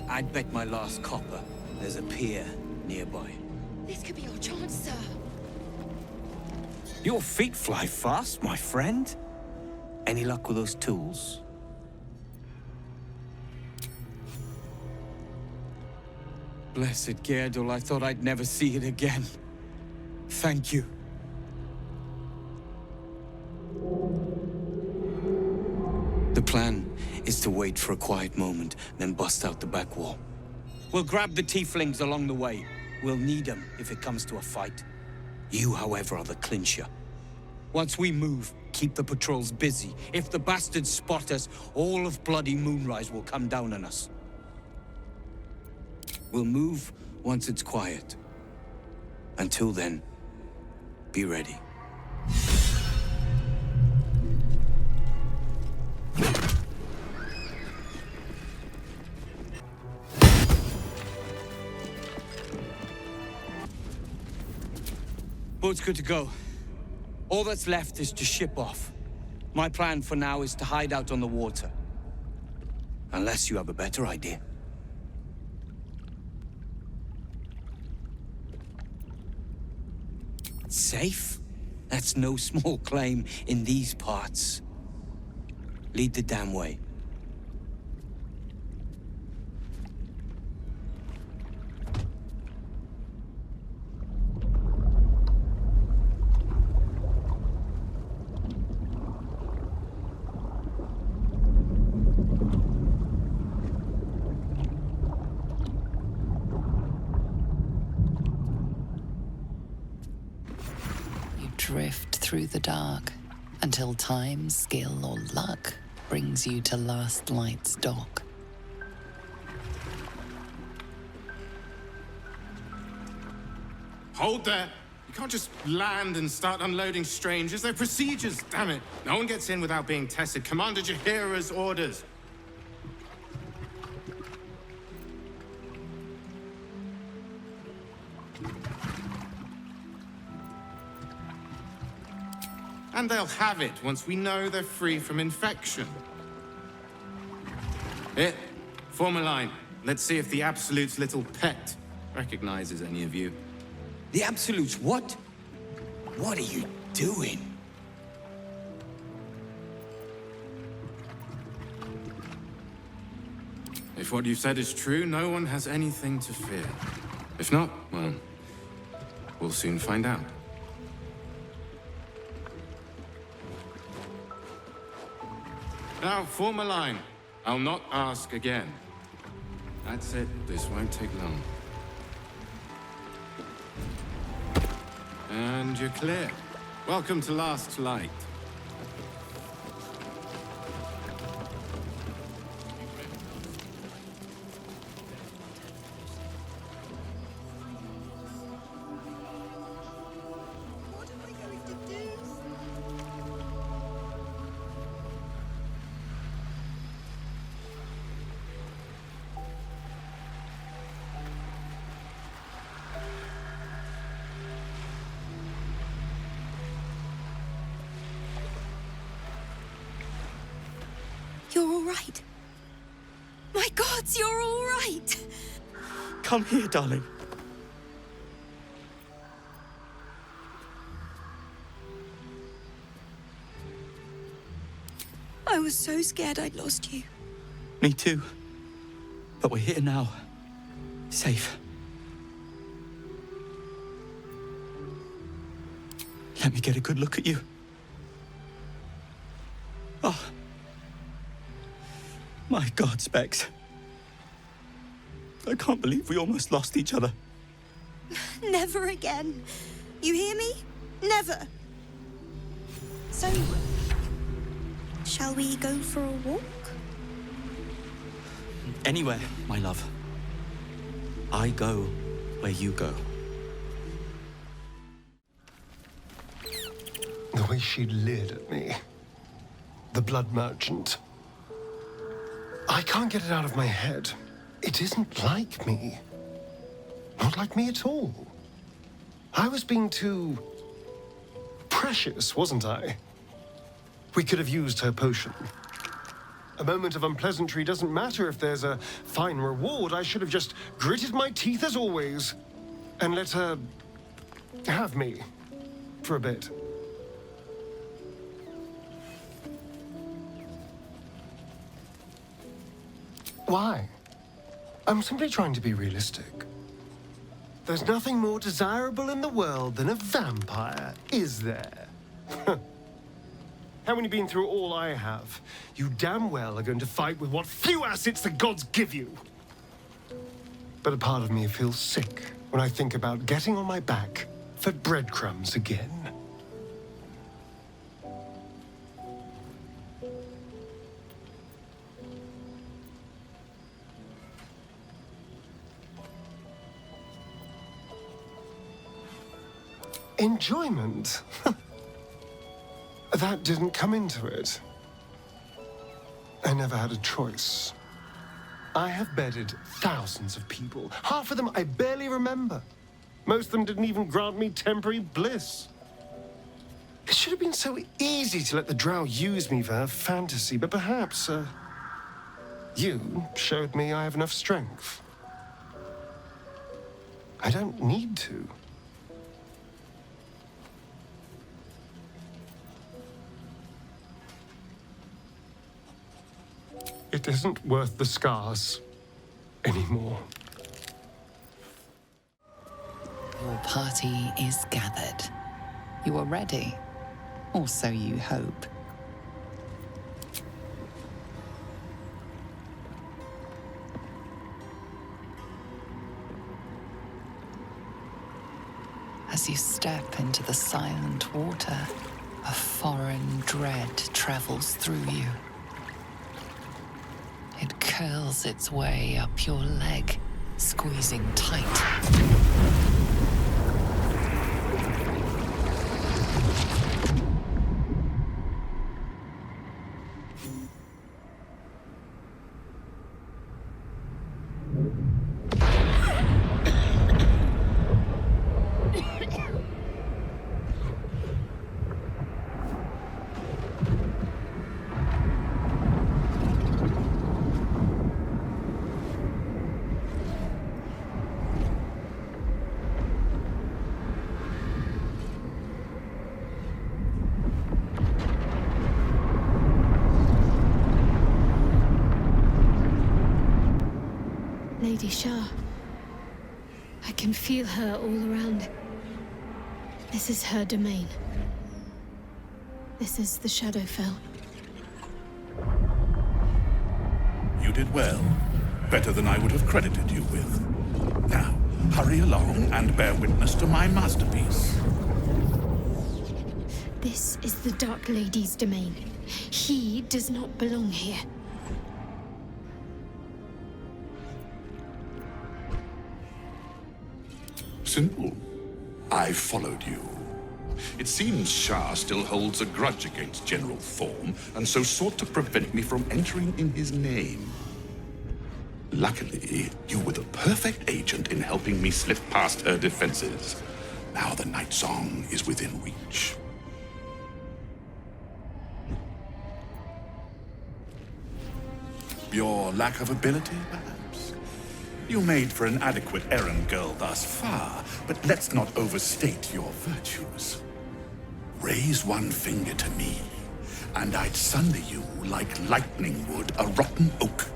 I'd bet my last copper there's a pier nearby. This could be your chance, sir. Your feet fly fast, my friend. Any luck with those tools? Blessed Gerdul, I thought I'd never see it again. Thank you. The plan is to wait for a quiet moment, then bust out the back wall. We'll grab the tieflings along the way. We'll need them if it comes to a fight. You, however, are the clincher. Once we move, keep the patrols busy. If the bastards spot us, all of bloody Moonrise will come down on us. We'll move once it's quiet. Until then, be ready. Boat's good to go. All that's left is to ship off. My plan for now is to hide out on the water. Unless you have a better idea. Safe? That's no small claim in these parts. Lead the damn way. Drift through the dark until time, skill, or luck brings you to Last Light's dock. Hold there! You can't just land and start unloading strangers. They're procedures, damn it! No one gets in without being tested. Commander Jaheira's orders. And they'll have it once we know they're free from infection. Here, form a line. Let's see if the Absolute's little pet recognizes any of you. The Absolutes what? What are you doing? If what you've said is true, no one has anything to fear. If not, well, we'll soon find out. Now, form a line. I'll not ask again. That's it. This won't take long. And you're clear. Welcome to Last Light. You're all right. My gods, you're all right. Come here, darling. I was so scared I'd lost you. Me too. But we're here now. Safe. Let me get a good look at you. Oh. My God, Specs. I can't believe we almost lost each other. Never again. You hear me? Never. So, shall we go for a walk? Anywhere, my love. I go where you go. The way she leered at me. The blood merchant. I can't get it out of my head. It isn't like me. Not like me at all. I was being too precious, wasn't I? We could have used her potion. A moment of unpleasantry doesn't matter if there's a fine reward. I should have just gritted my teeth as always and let her have me for a bit. Why? I'm simply trying to be realistic. There's nothing more desirable in the world than a vampire, is there? Having been through all I have, you damn well are going to fight with what few assets the gods give you. But a part of me feels sick when I think about getting on my back for breadcrumbs again. Enjoyment? That didn't come into it. I never had a choice. I have bedded thousands of people. Half of them I barely remember. Most of them didn't even grant me temporary bliss. It should have been so easy to let the drow use me for her fantasy, but perhaps, you showed me I have enough strength. I don't need to. It isn't worth the scars anymore. Your party is gathered. You are ready, or so you hope. As you step into the silent water, a foreign dread travels through you. It curls its way up your leg, squeezing tight. Lady Shah. I can feel her all around. This is her domain. This is the Shadowfell. You did well. Better than I would have credited you with. Now, hurry along and bear witness to my masterpiece. This is the Dark Lady's domain. He does not belong here. Simple. I followed you. It seems Shah still holds a grudge against General Thorm, and so sought to prevent me from entering in his name. Luckily, you were the perfect agent in helping me slip past her defenses. Now the Night Song is within reach. Your lack of ability, perhaps? You made for an adequate errand girl thus far, but let's not overstate your virtues. Raise one finger to me, and I'd sunder you like lightning would a rotten oak.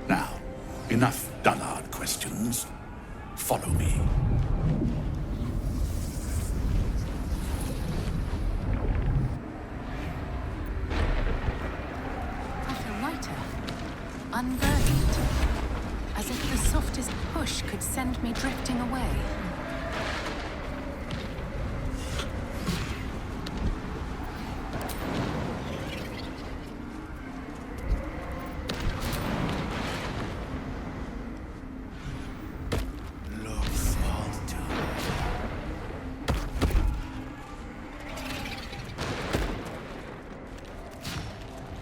Now, enough dullard questions. Follow me. I feel lighter, unburdened, as if the softest push could send me drifting away.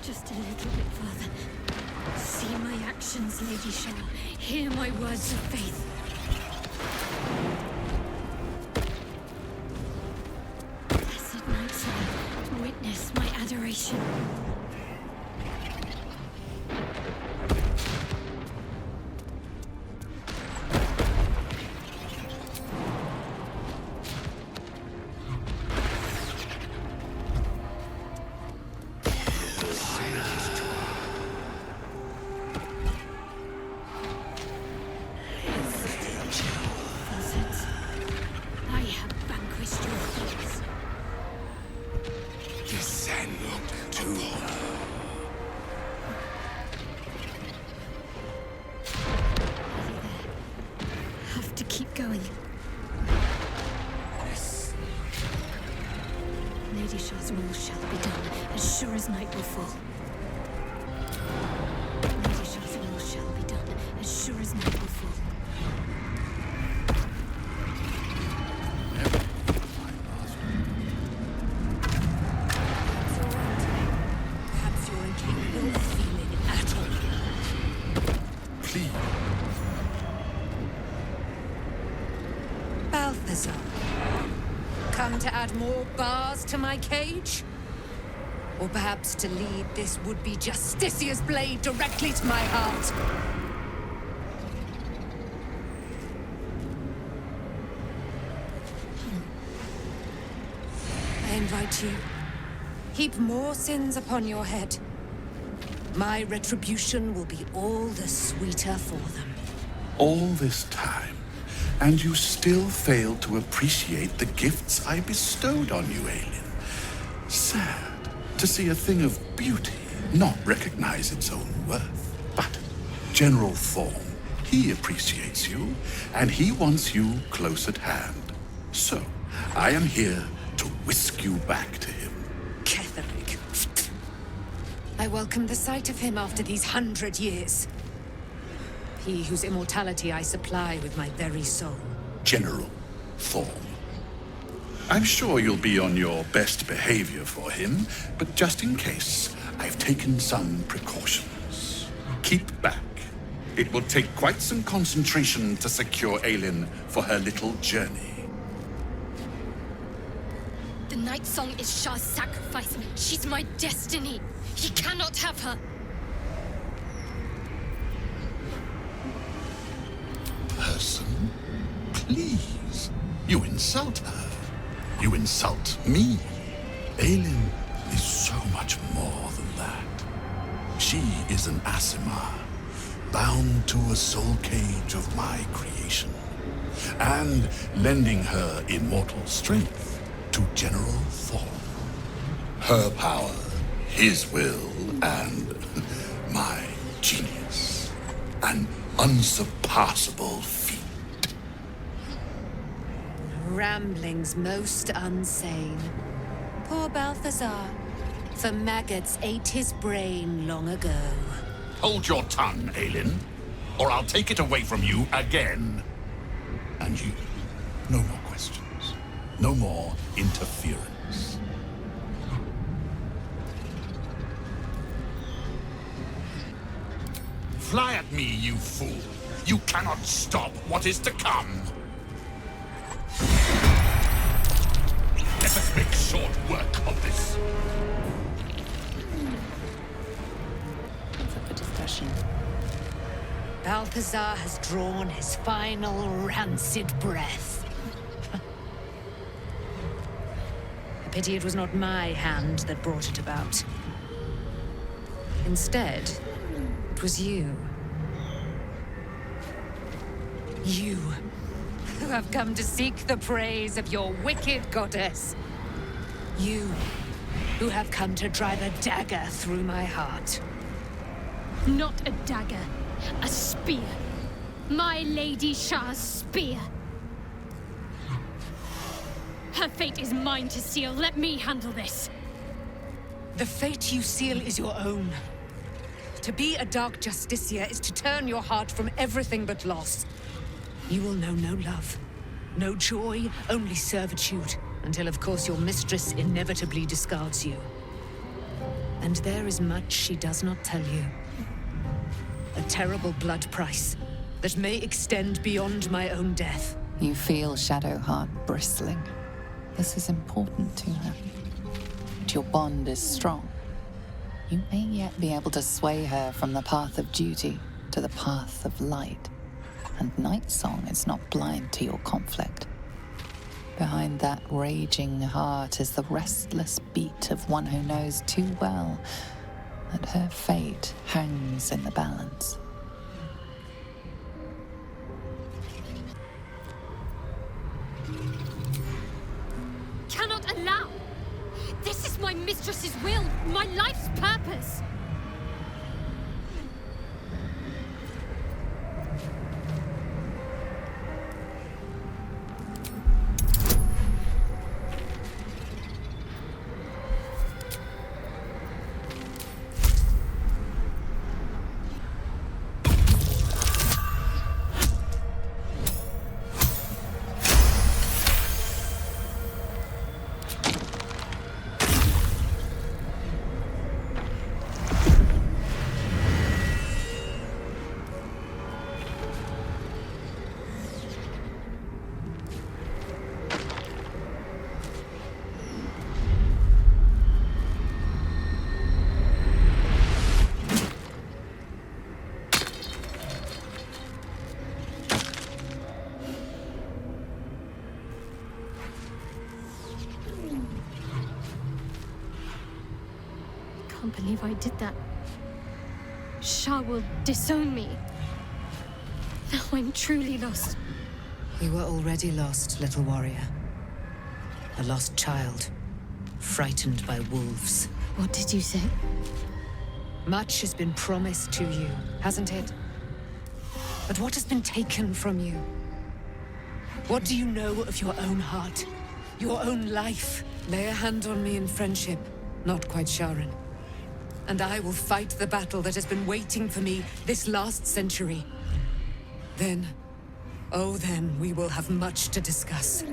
Just a little bit further. See my actions, Lady Shah. Hear my words of faith. Blessed Night Song, witness my adoration. going. Yes. Lady Shah's will shall be done, as sure as night will fall. Lady Shah's will shall be done, as sure as night will fall. Perhaps you're incapable of feeling at all. Please. Balthazar, come to add more bars to my cage? Or perhaps to lead this would-be Justicia's blade directly to my heart? I invite you. Heap more sins upon your head. My retribution will be all the sweeter for them. All this time, and you still fail to appreciate the gifts I bestowed on you, Aelin. Sad to see a thing of beauty not recognize its own worth. But General Thorm, he appreciates you, and he wants you close at hand. So, I am here to whisk you back to him. Ketheric. I welcome the sight of him after these 100 years. He whose immortality I supply with my very soul. General Thorm. I'm sure you'll be on your best behavior for him, but just in case, I've taken some precautions. Keep back. It will take quite some concentration to secure Aelin for her little journey. The Night Song is Shah's sacrifice. She's my destiny. He cannot have her. Person, please. You insult her. You insult me. Aelin is so much more than that. She is an Asimar, bound to a soul cage of my creation, and lending her immortal strength to General Thorm. Her power, his will, and my genius. An unsurpassable feat. Ramblings most unsane. Poor Balthazar. For maggots ate his brain long ago. Hold your tongue, Aelin, or I'll take it away from you again. And you, no more questions. No more interference. Fly at me, you fool. You cannot stop what is to come. Let us make short work of this. It's up for discussion. Balthazar has drawn his final rancid breath. A pity it was not my hand that brought it about. Instead, it was you. You, who have come to seek the praise of your wicked goddess. You, who have come to drive a dagger through my heart. Not a dagger, a spear. My Lady Shah's spear. Her fate is mine to seal. Let me handle this. The fate you seal is your own. To be a Dark Justicia is to turn your heart from everything but loss. You will know no love, no joy, only servitude, until of course your mistress inevitably discards you. And there is much she does not tell you. A terrible blood price that may extend beyond my own death. You feel Shadowheart bristling. This is important to her. But your bond is strong. You may yet be able to sway her from the path of duty to the path of light. And Nightsong is not blind to your conflict. Behind that raging heart is the restless beat of one who knows too well that her fate hangs in the balance. Cannot allow! This is my mistress's will, my life's purpose! believe I did that. Shah will disown me. Now I'm truly lost. You were already lost, little warrior. A lost child, frightened by wolves. What did you say? Much has been promised to you, hasn't it? But what has been taken from you? What do you know of your own heart? Your own life? Lay a hand on me in friendship, not quite Sharon. And I will fight the battle that has been waiting for me this last century. Then, oh then, we will have much to discuss.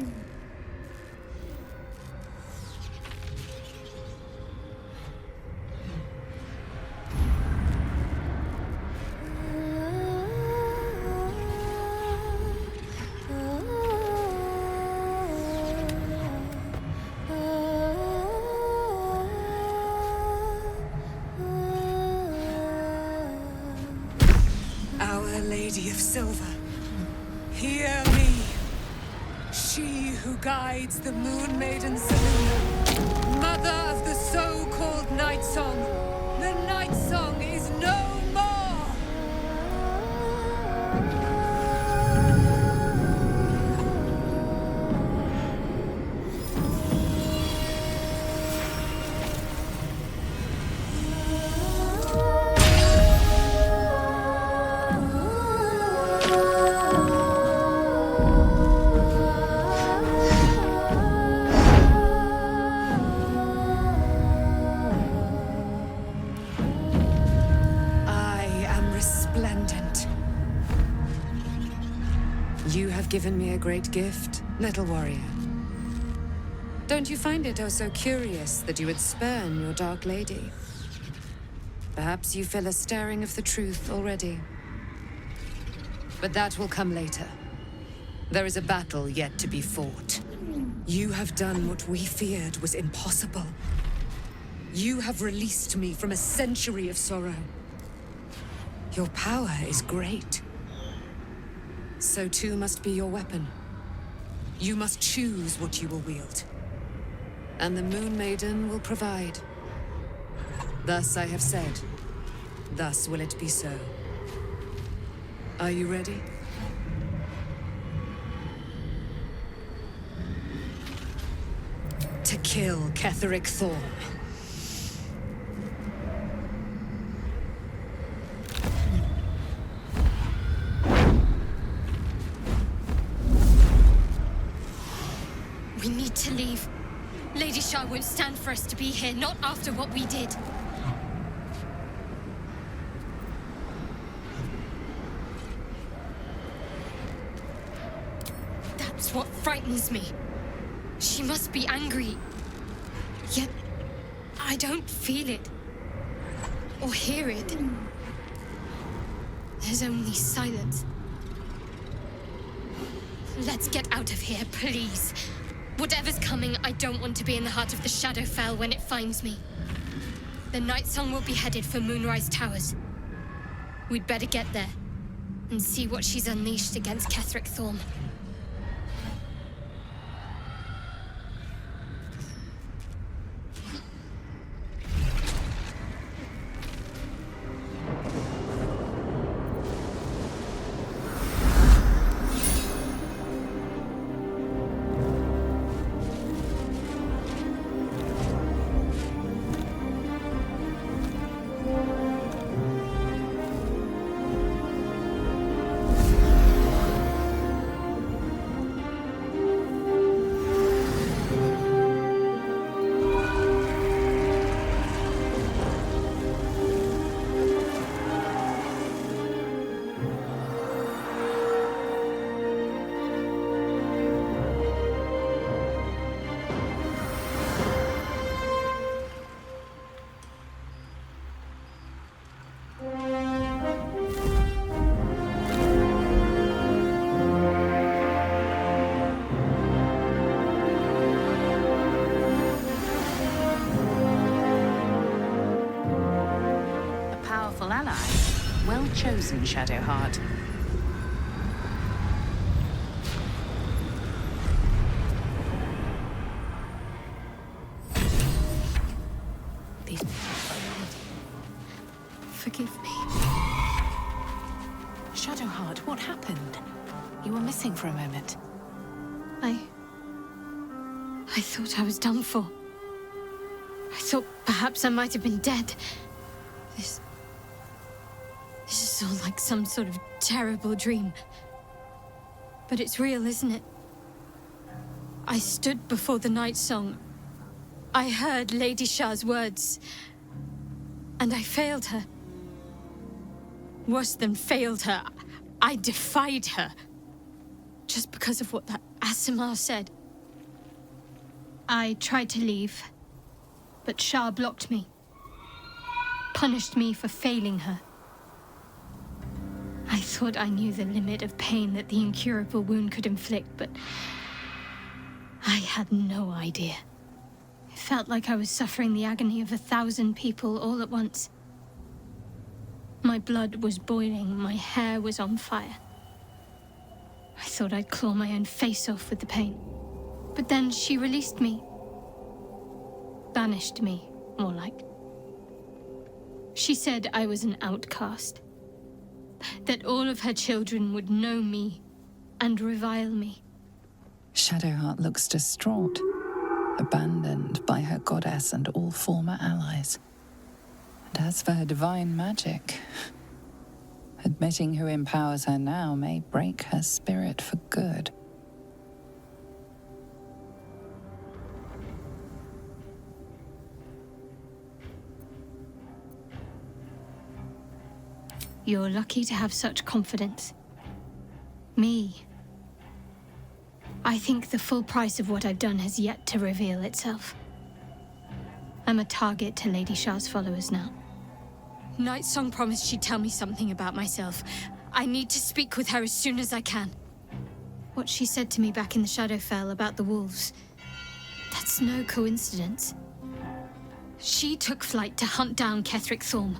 Our Lady of Silver, hear me. She who guides the Moon Maiden Selena, mother of the so-called Night Song. The Night Song is no more! You have given me a great gift, little warrior. Don't you find it oh so curious that you would spurn your dark lady? Perhaps you feel a stirring of the truth already. But that will come later. There is a battle yet to be fought. You have done what we feared was impossible. You have released me from a century of sorrow. Your power is great. So too must be your weapon. You must choose what you will wield. And the Moon Maiden will provide. Thus I have said. Thus will it be so. Are you ready? To kill Ketheric Thorm. We need to leave. Lady Shah won't stand for us to be here, not after what we did. That's what frightens me. She must be angry. Yet, I don't feel it. Or hear it. There's only silence. Let's get out of here, please. Whatever's coming, I don't want to be in the heart of the Shadowfell when it finds me. The Night Song will be headed for Moonrise Towers. We'd better get there and see what she's unleashed against Ketheric Thorm. Ally. Well chosen, Shadowheart. These Shadowheart, what happened? You were missing for a moment. I thought I was done for. I thought perhaps I might have been dead. This is all like some sort of terrible dream. But it's real, isn't it? I stood before the night song. I heard Lady Shah's words. And I failed her. Worse than failed her, I defied her. Just because of what that Asimar said. I tried to leave, but Shah blocked me. Punished me for failing her. I thought I knew the limit of pain that the incurable wound could inflict, but I had no idea. It felt like I was suffering the agony of 1,000 people all at once. My blood was boiling, my hair was on fire. I thought I'd claw my own face off with the pain. But then she released me. Banished me, more like. She said I was an outcast. That all of her children would know me and revile me. Shadowheart looks distraught, abandoned by her goddess and all former allies. And as for her divine magic, admitting who empowers her now may break her spirit for good. You're lucky to have such confidence. Me. I think the full price of what I've done has yet to reveal itself. I'm a target to Lady Shah's followers now. Night Song promised she'd tell me something about myself. I need to speak with her as soon as I can. What she said to me back in the Shadowfell about the wolves, that's no coincidence. She took flight to hunt down Ketheric Thorm.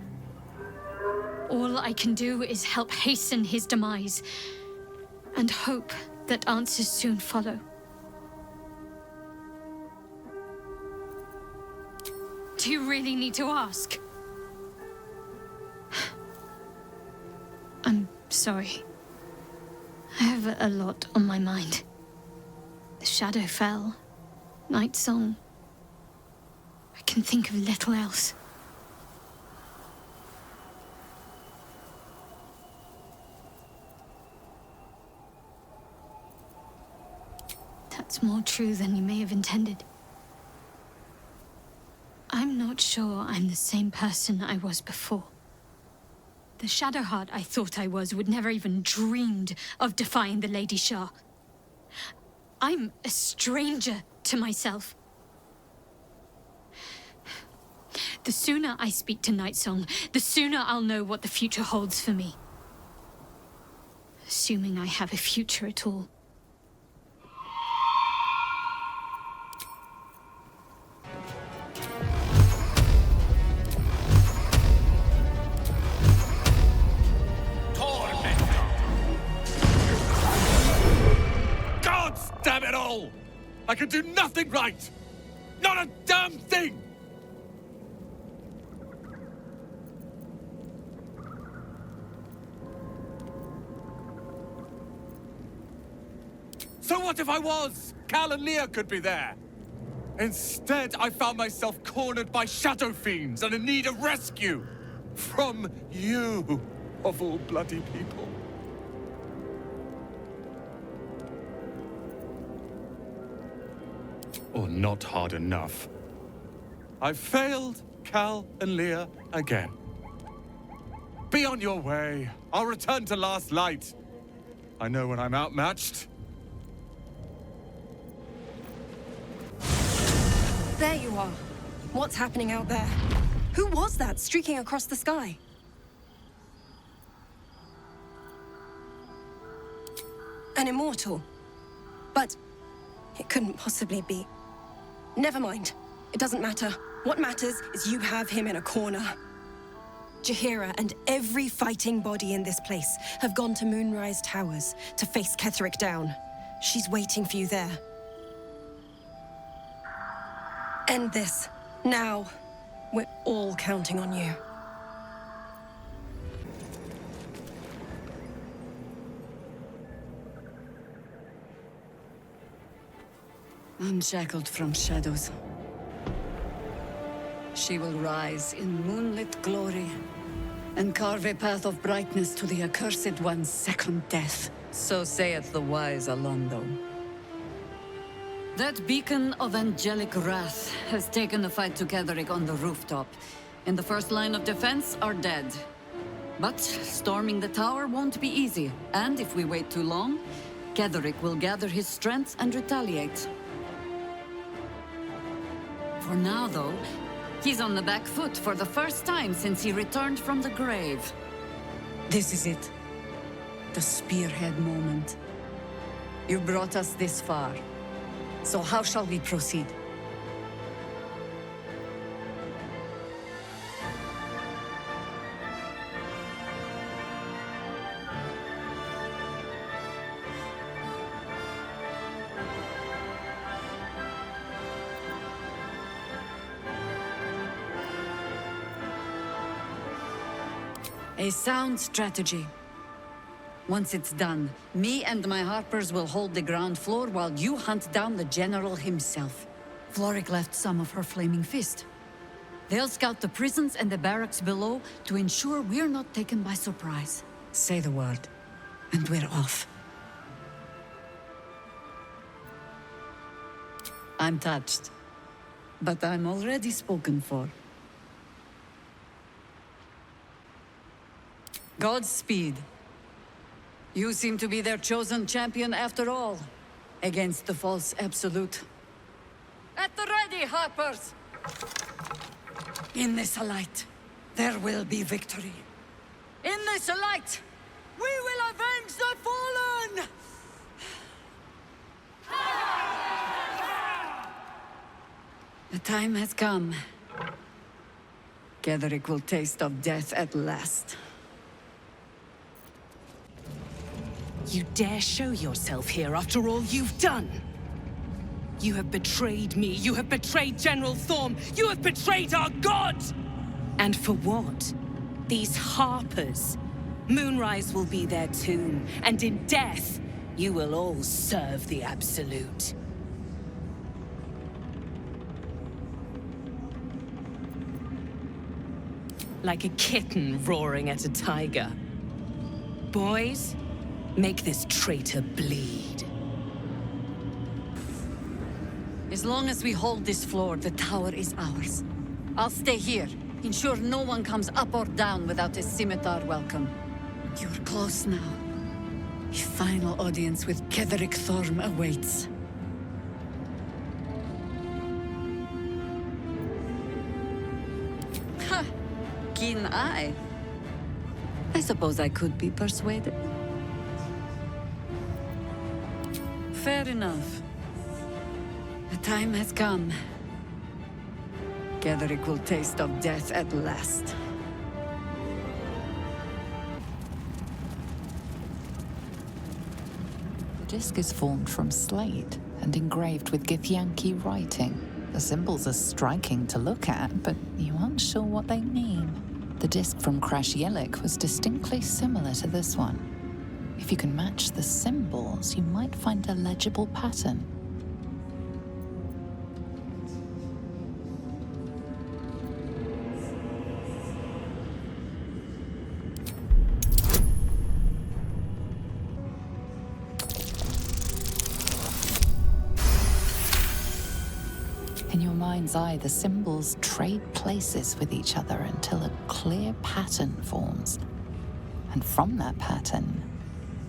All I can do is help hasten his demise, and hope that answers soon follow. Do you really need to ask? I'm sorry. I have a lot on my mind. The Shadowfell, Night Song. I can think of little else. That's more true than you may have intended. I'm not sure I'm the same person I was before. The Shadowheart I thought I was would never even dreamed of defying the Lady Shah. I'm a stranger to myself. The sooner I speak to Night Song, the sooner I'll know what the future holds for me. Assuming I have a future at all. Damn it all! I can do nothing right! Not a damn thing! So what if I was? Cal and Leah could be there. Instead, I found myself cornered by shadow fiends and in need of rescue. From you, of all bloody people. Or not hard enough. I've failed Cal and Leah again. Be on your way. I'll return to Last Light. I know when I'm outmatched. There you are. What's happening out there? Who was that streaking across the sky? An immortal. But it couldn't possibly be. Never mind. It doesn't matter. What matters is you have him in a corner. Jaheira and every fighting body in this place have gone to Moonrise Towers to face Ketheric down. She's waiting for you there. End this. Now. We're all counting on you. Unshackled from shadows. She will rise in moonlit glory and carve a path of brightness to the accursed one's second death. So saith the wise Alondo. That beacon of angelic wrath has taken the fight to Ketheric on the rooftop, and the first line of defense are dead. But storming the tower won't be easy, and if we wait too long, Ketheric will gather his strength and retaliate. For now, though, he's on the back foot for the first time since he returned from the grave. This is it. The spearhead moment. You brought us this far. So how shall we proceed? A sound strategy. Once it's done, me and my Harpers will hold the ground floor while you hunt down the General himself. Floric left some of her flaming fist. They'll scout the prisons and the barracks below to ensure we're not taken by surprise. Say the word, and we're off. I'm touched, but I'm already spoken for. Godspeed. You seem to be their chosen champion after all, against the false absolute. At the ready, Harpers! In this light, there will be victory. In this light, we will avenge the fallen! The time has come. Ketheric will taste of death at last. You dare show yourself here after all you've done? You have betrayed me, you have betrayed General Thorm, you have betrayed our god! And for what? These Harpers. Moonrise will be their tomb, and in death, you will all serve the Absolute. Like a kitten roaring at a tiger. Boys, make this traitor bleed. As long as we hold this floor, the tower is ours. I'll stay here. Ensure no one comes up or down without a scimitar welcome. You're close now. A final audience with Ketheric Thorm awaits. Ha! Keen eye. I suppose I could be persuaded. Fair enough. The time has come. Ketheric will taste of death at last. The disc is formed from slate and engraved with Githyanki writing. The symbols are striking to look at, but you aren't sure what they mean. The disc from Crash Yellick was distinctly similar to this one. If you can match the symbols, you might find a legible pattern. In your mind's eye, the symbols trade places with each other until a clear pattern forms. And from that pattern,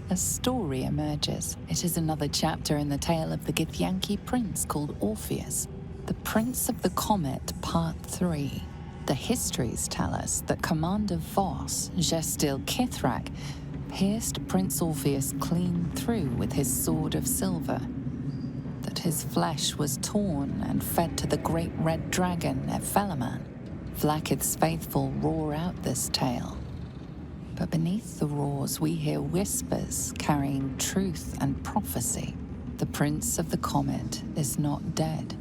a story emerges. It is another chapter in the tale of the Githyanki prince called Orpheus. The Prince of the Comet, Part 3. The histories tell us that Commander Voss, Gestil Kithrak, pierced Prince Orpheus clean through with his sword of silver. That his flesh was torn and fed to the great red dragon at Felaman. Vlaakith's faithful roar out this tale. But beneath the roars, we hear whispers carrying truth and prophecy. The Prince of the Comet is not dead.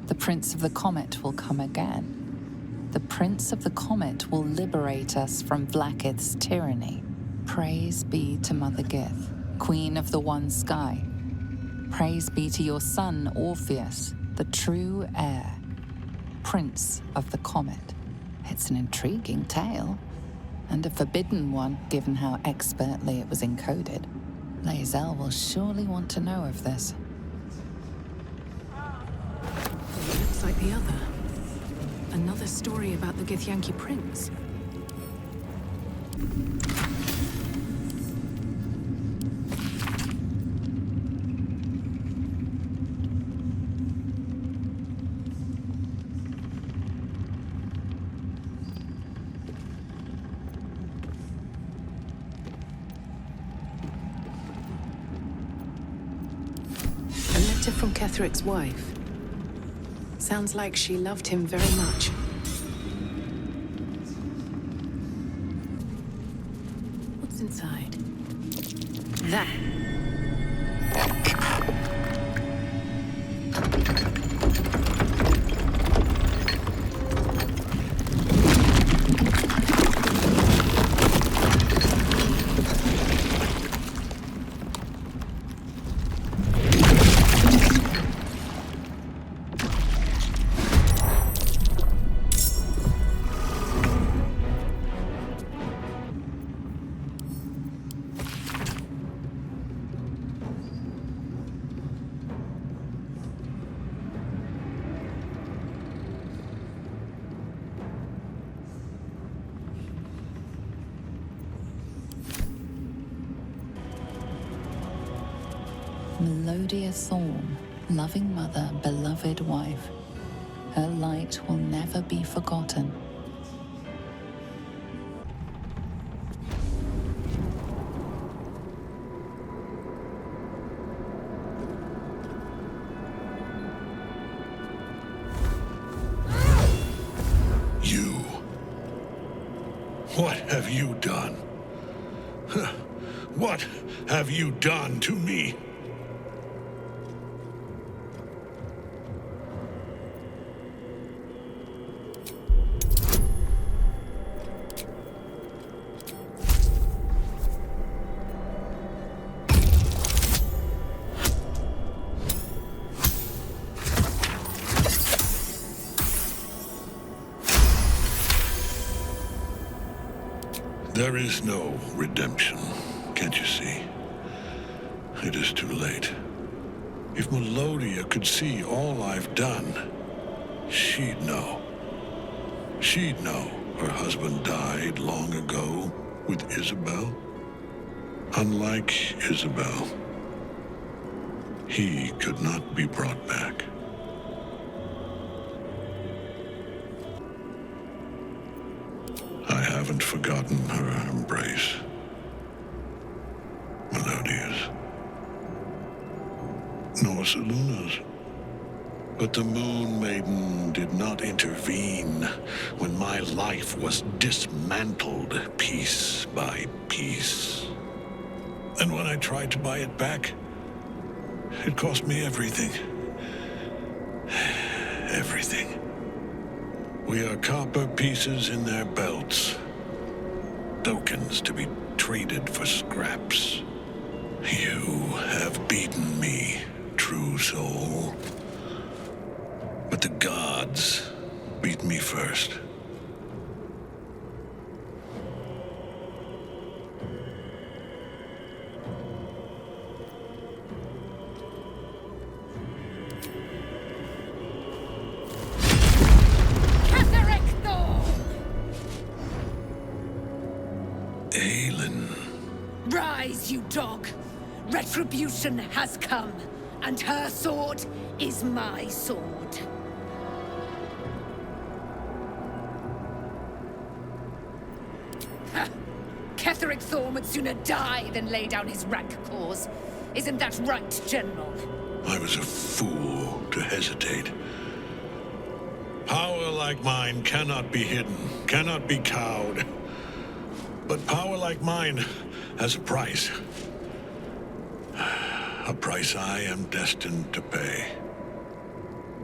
The Prince of the Comet will come again. The Prince of the Comet will liberate us from Vlaakith's tyranny. Praise be to Mother Gith, Queen of the One Sky. Praise be to your son, Orpheus, the true heir, Prince of the Comet. It's an intriguing tale, and a forbidden one, given how expertly it was encoded. WYLL will surely want to know of this. Looks like the other. Another story about the Githyanki prince. A letter from Ketheric's wife. Sounds like she loved him very much. What's inside? That. Melodia Thorm, loving mother, beloved wife. Her light will never be forgotten. You. What have you done? What have you done to me? There is no redemption, can't you see? It is too late. If Melodia could see all I've done, she'd know. She'd know her husband died long ago with Isabel. Unlike Isabel, he could not be brought back. I haven't forgotten her embrace. Melodia's. Nor Seluna's. But the Moon Maiden did not intervene when my life was dismantled piece by piece. And when I tried to buy it back, it cost me everything. Everything. We are copper pieces in their belts. Tokens to be traded for scraps. You have beaten me, true soul. But the gods beat me first. Rise, you dog! Retribution has come, and her sword is my sword. Ha! Ketheric Thorm would sooner die than lay down his rank cause. Isn't that right, General? I was a fool to hesitate. Power like mine cannot be hidden, cannot be cowed. But power like mine has a price. A price I am destined to pay.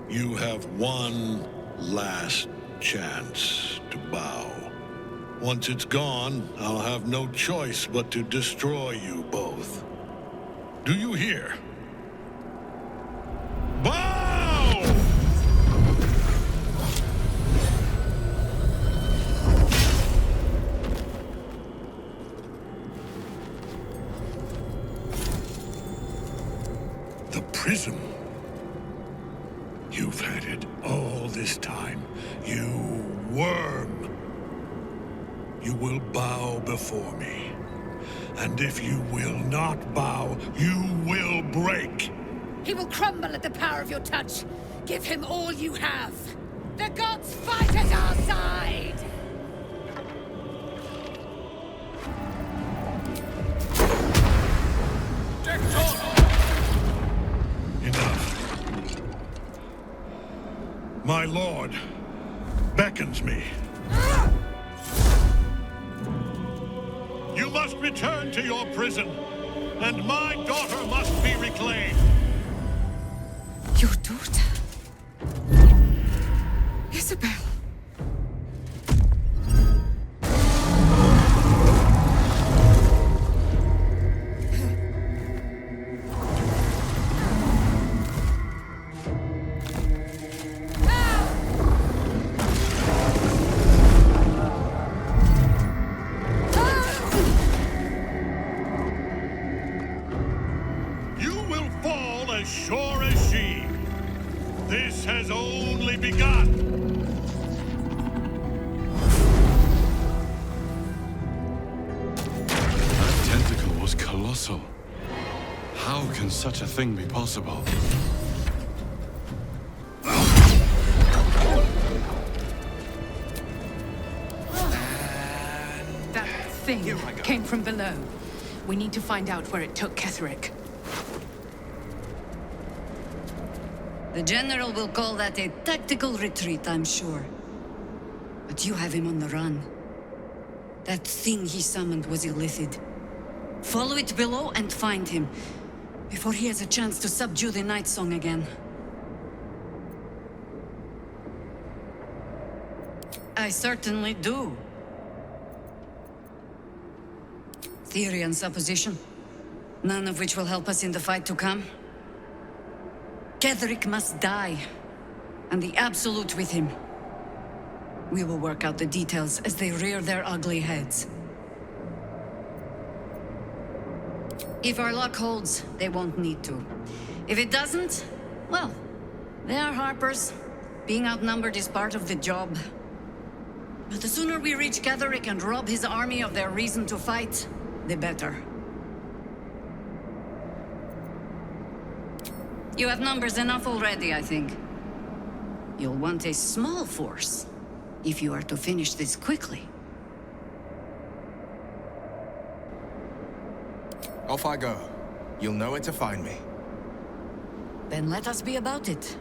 You have one last chance to bow. Once it's gone, I'll have no choice but to destroy you both. Do you hear? Bow! The prism. You've had it all this time, you worm. You will bow before me. And if you will not bow, you will break. He will crumble at the power of your touch. Give him all you have. The gods fight at our side! Enough. My lord beckons me. You must return to your prison, and my daughter must be reclaimed. Your daughter? Isabel. You will fall as sure as she. This has only begun. That tentacle was colossal. How can such a thing be possible? That thing came from below. We need to find out where it took Ketheric. The General will call that a tactical retreat, I'm sure. But you have him on the run. That thing he summoned was illithid. Follow it below and find him, before he has a chance to subdue the Night Song again. I certainly do. Theory and supposition, none of which will help us in the fight to come. Ketheric must die, and the Absolute with him. We will work out the details as they rear their ugly heads. If our luck holds, they won't need to. If it doesn't, well, they are Harpers. Being outnumbered is part of the job. But the sooner we reach Ketheric and rob his army of their reason to fight, the better. You have numbers enough already, I think. You'll want a small force, if you are to finish this quickly. Off I go. You'll know where to find me. Then let us be about it.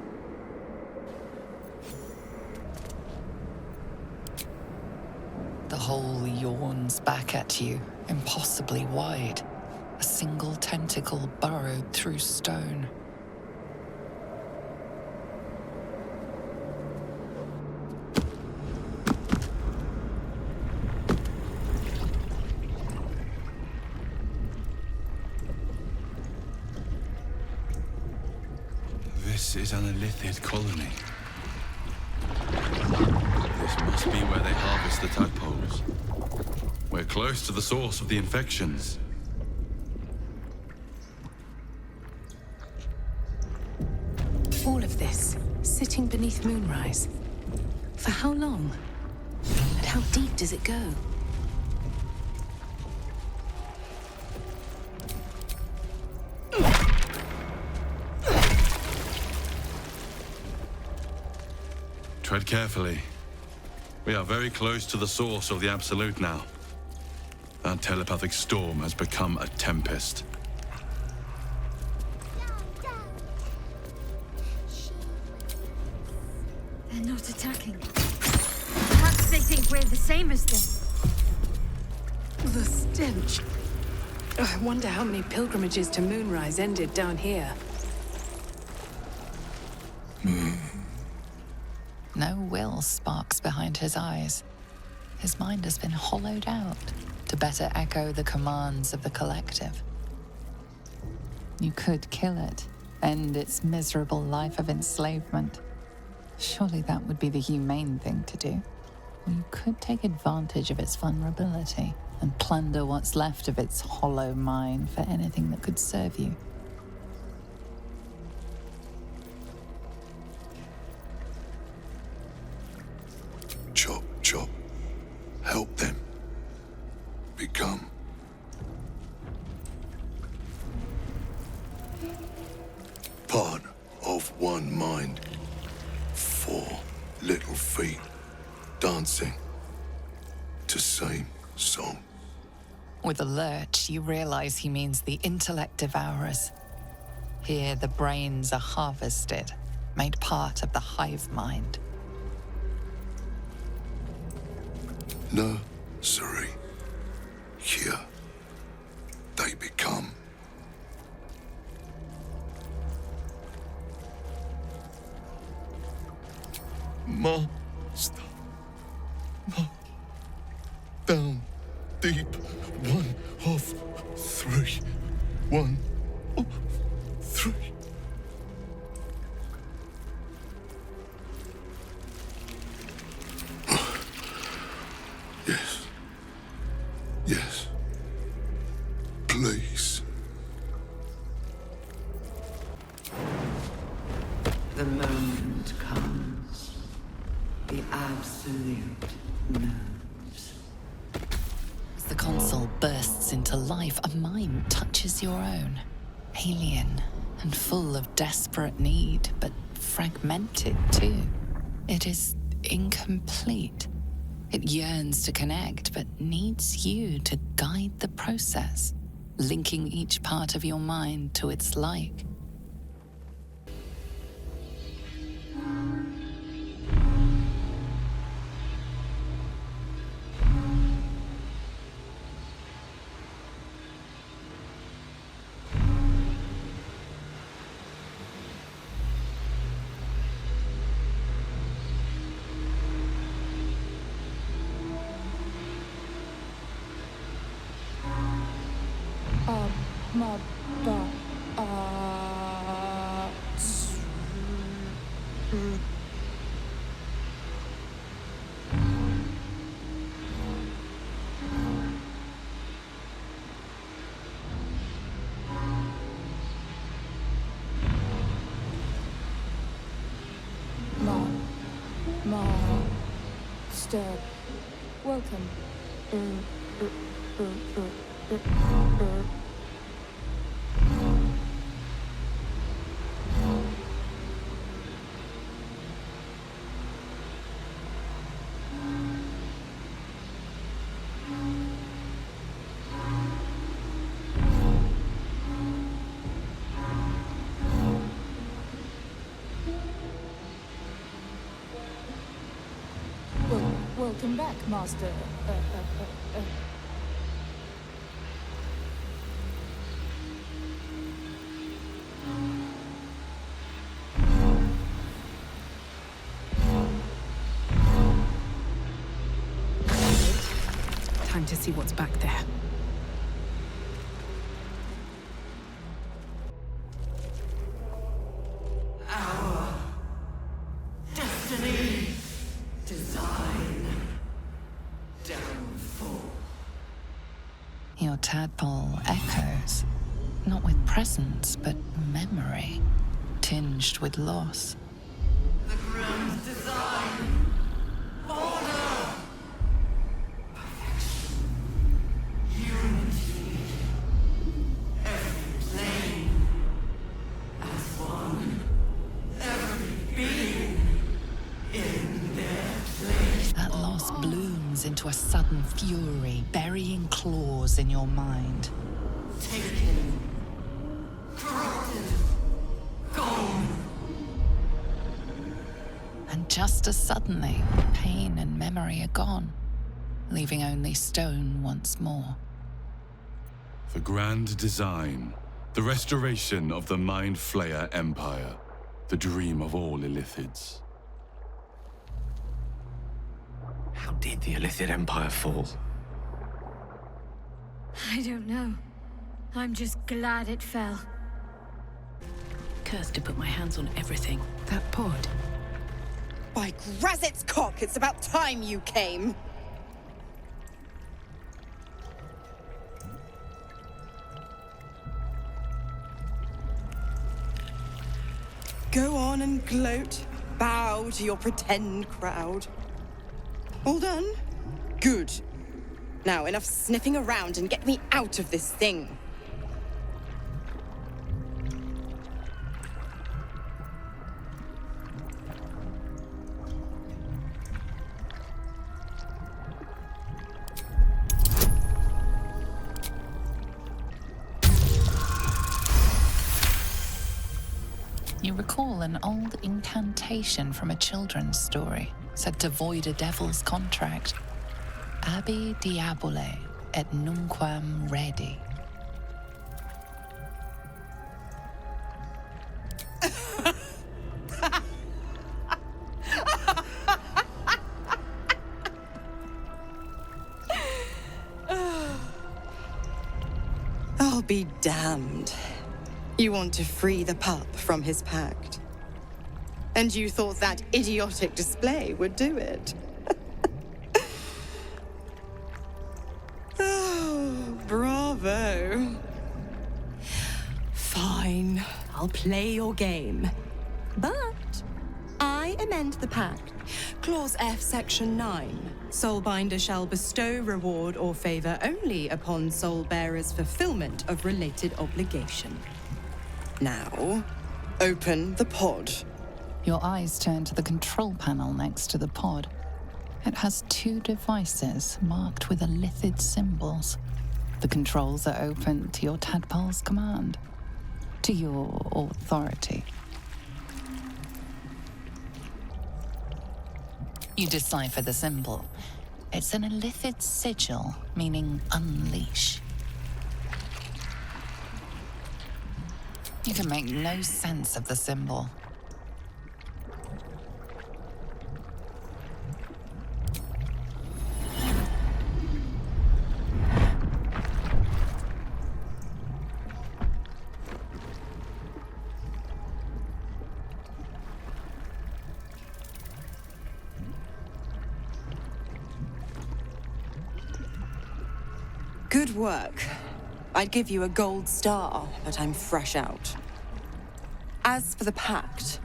The hole yawns back at you, impossibly wide. A single tentacle burrowed through stone. This is an illithid colony. This must be where they harvest the tadpoles. We're close to the source of the infections. All of this, sitting beneath moonrise. For how long? And how deep does it go? Tread carefully. We are very close to the source of the Absolute now. That telepathic storm has become a tempest. They're not attacking. Perhaps they think we're the same as them. The stench. I wonder how many pilgrimages to Moonrise ended down here. No will sparks behind his eyes. His mind has been hollowed out to better echo the commands of the collective. You could kill it end its miserable life of enslavement. Surely that would be the humane thing to do. Or you could take advantage of its vulnerability and plunder what's left of its hollow mind for anything that could serve you. Chop, chop. Help them. Become. Part of one mind. 4 little feet dancing to same song. With a lurch, you realize he means the intellect devourers. Here, the brains are harvested, made part of the hive mind. Nursery. Here, they become. Master. Down deep. 1 of 3. 1 of 3. Yes. Yes. Please. The moment comes. The absolute knows. As the console bursts into life, a mind touches your own. Alien and full of desperate need, but fragmented too. It is incomplete. It yearns to connect, but needs you to guide the process, linking each part of your mind to its like. Master, welcome. Welcome back, Master. Time to see what's back there. Our destiny, design, downfall. Your tadpole echoes, not with presence, but memory, tinged with loss. The grand design, order, perfection, unity, every plane as one, every being in their place. That loss blooms into a sudden fury, burying claws in your mind. Taken, corrupted, gone. And just as suddenly, pain and memory are gone, leaving only stone once more. The grand design, the restoration of the Mind Flayer Empire, the dream of all Illithids. How did the Illithid Empire fall? I don't know. I'm just glad it fell. Cursed to put my hands on everything. That pod. By Grazit's cock, it's about time you came! Go on and gloat. Bow to your pretend crowd. All done? Good. Now, enough sniffing around and get me out of this thing. You recall an old incantation from a children's story, said to void a devil's contract. Abi diabole et nunquam redi. I'll be damned. You want to free the pup from his pact. And you thought that idiotic display would do it. Oh, bravo. Fine, I'll play your game. But I amend the pact. Clause F, Section 9. Soulbinder shall bestow reward or favor only upon soul-bearer's fulfillment of related obligation. Now, open the pod. Your eyes turn to the control panel next to the pod. It has 2 devices marked with elithid symbols. The controls are open to your tadpole's command, to your authority. You decipher the symbol. It's an elithid sigil, meaning unleash. You can make no sense of the symbol. Good work. I'd give you a gold star, but I'm fresh out. As for the pact...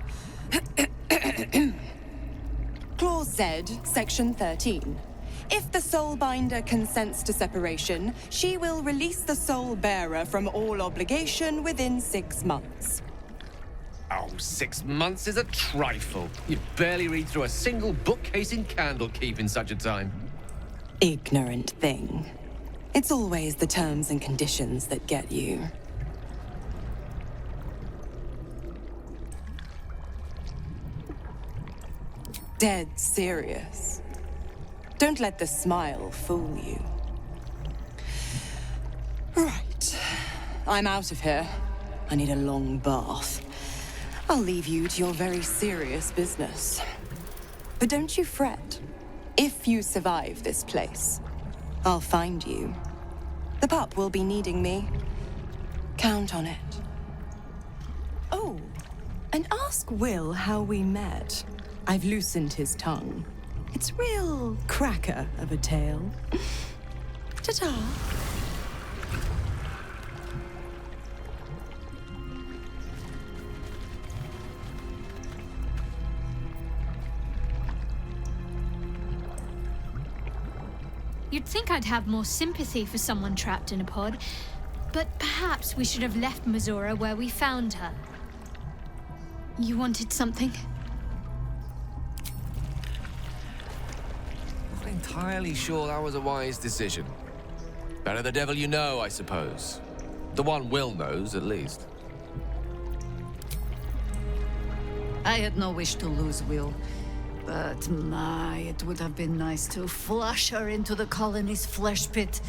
Clause Z, Section 13. If the Soulbinder consents to separation, she will release the Soul Bearer from all obligation within 6 months. Oh, 6 months is a trifle. You barely read through a single bookcase in Candlekeep in such a time. Ignorant thing. It's always the terms and conditions that get you. Dead serious. Don't let the smile fool you. Right. I'm out of here. I need a long bath. I'll leave you to your very serious business. But don't you fret. If you survive this place, I'll find you. The pup will be needing me. Count on it. Oh, and ask Will how we met. I've loosened his tongue. It's real cracker of a tale. Ta-ta. You'd think I'd have more sympathy for someone trapped in a pod, but perhaps we should have left Mazura where we found her. You wanted something? Not entirely sure that was a wise decision. Better the devil you know, I suppose. The one Will knows, at least. I had no wish to lose Will. But my, it would have been nice to flush her into the colony's flesh pit.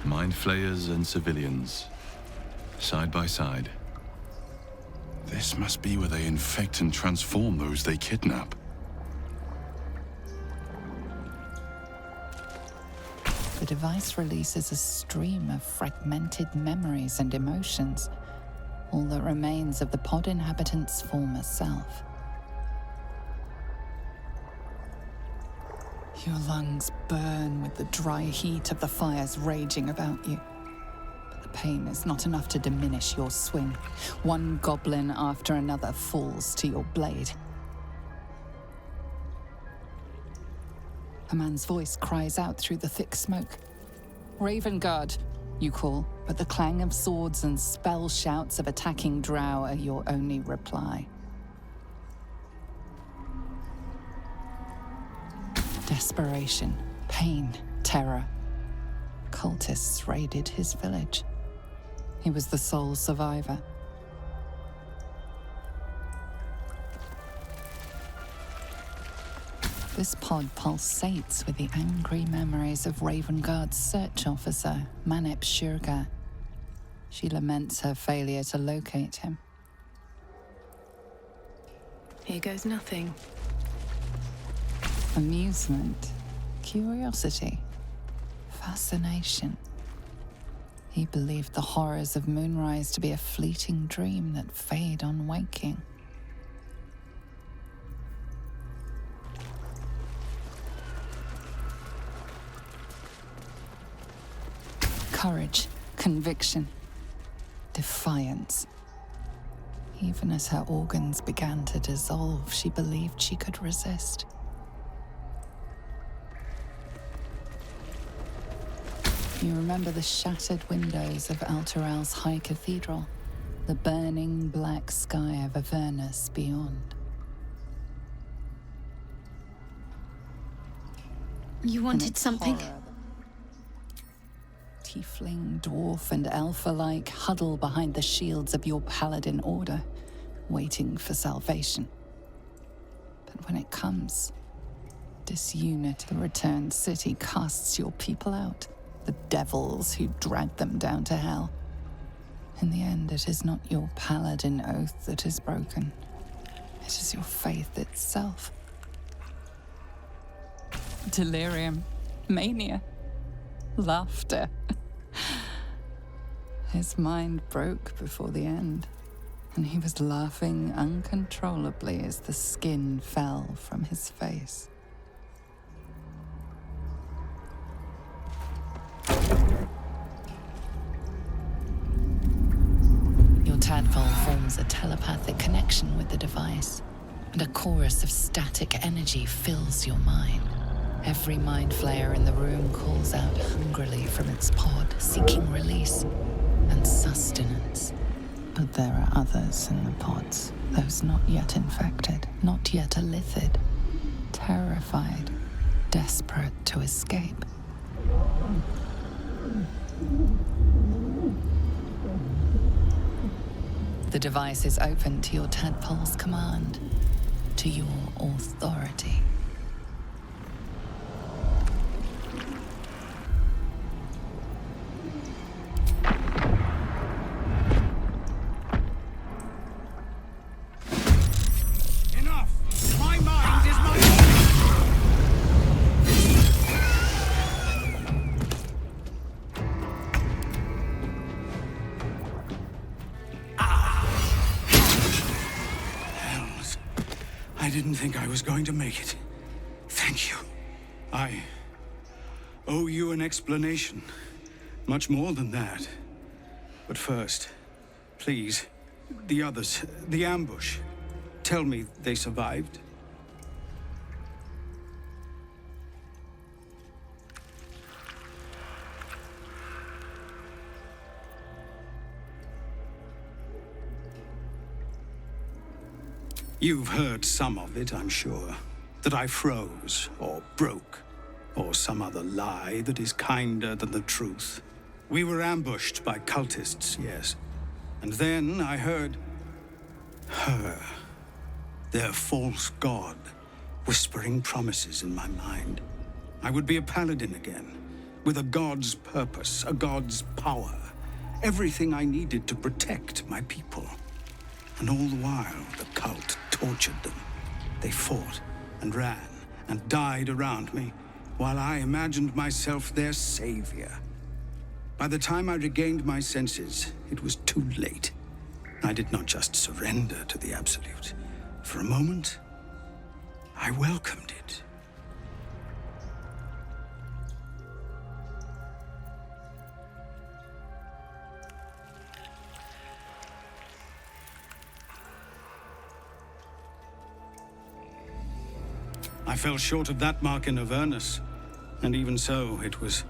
Mind flayers and civilians, side by side. This must be where they infect and transform those they kidnap. the device releases a stream of fragmented memories and emotions, all that remains of the pod inhabitant's former self. Your lungs burn with the dry heat of the fires raging about you. But the pain is not enough to diminish your swing. One goblin after another falls to your blade. A man's voice cries out through the thick smoke. "Ravenguard," you call, but the clang of swords and spell shouts of attacking drow are your only reply. Desperation, pain, terror. Cultists raided his village. He was the sole survivor. This pod pulsates with the angry memories of Ravenguard's search officer, Manep Shurga. She laments her failure to locate him. Here goes nothing. Amusement, curiosity, fascination. He believed the horrors of Moonrise to be a fleeting dream that fade on waking. Courage, conviction, defiance. Even as her organs began to dissolve, she believed she could resist. You remember the shattered windows of Alteral's High Cathedral, the burning black sky of Avernus beyond. You wanted something? Horror, tiefling, dwarf, and elf alike huddle behind the shields of your paladin order, waiting for salvation. But when it comes, disunity, the returned city casts your people out. The devils who dragged them down to hell. In the end, it is not your paladin oath that is broken. It is your faith itself. Delirium, mania, laughter. His mind broke before the end, and he was laughing uncontrollably as the skin fell from his face. Your tadpole forms a telepathic connection with the device, and a chorus of static energy fills your mind. Every mind flayer in the room calls out hungrily from its pod, seeking release and sustenance. But there are others in the pods, those not yet infected, not yet elithid, terrified, desperate to escape. The device is open to your tadpole's command, to your authority. Enough! My mind is my Hells. I didn't think I was going to make it. Thank you. I owe you an explanation. Much more than that. But first, please, the others, the ambush. Tell me they survived. You've heard some of it, I'm sure. That I froze, or broke, or some other lie that is kinder than the truth. We were ambushed by cultists, yes. And then I heard her, their false god, whispering promises in my mind. I would be a paladin again, with a god's purpose, a god's power. Everything I needed to protect my people. And all the while, the cult tortured them. They fought and ran and died around me, while I imagined myself their savior. By the time I regained my senses, it was too late. I did not just surrender to the Absolute. For a moment, I welcomed it. I fell short of that mark in Avernus, and even so, it was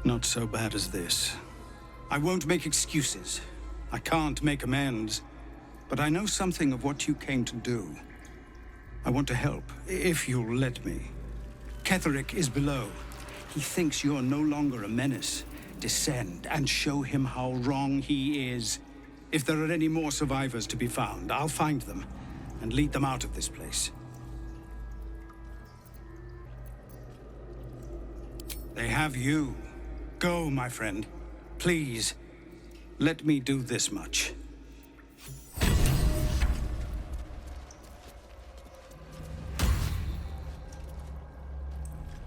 not so bad as this. I won't make excuses. I can't make amends. But I know something of what you came to do. I want to help, if you'll let me. Ketheric is below. He thinks you're no longer a menace. Descend and show him how wrong he is. If there are any more survivors to be found, I'll find them and lead them out of this place. They have you. Go, my friend. Please, let me do this much.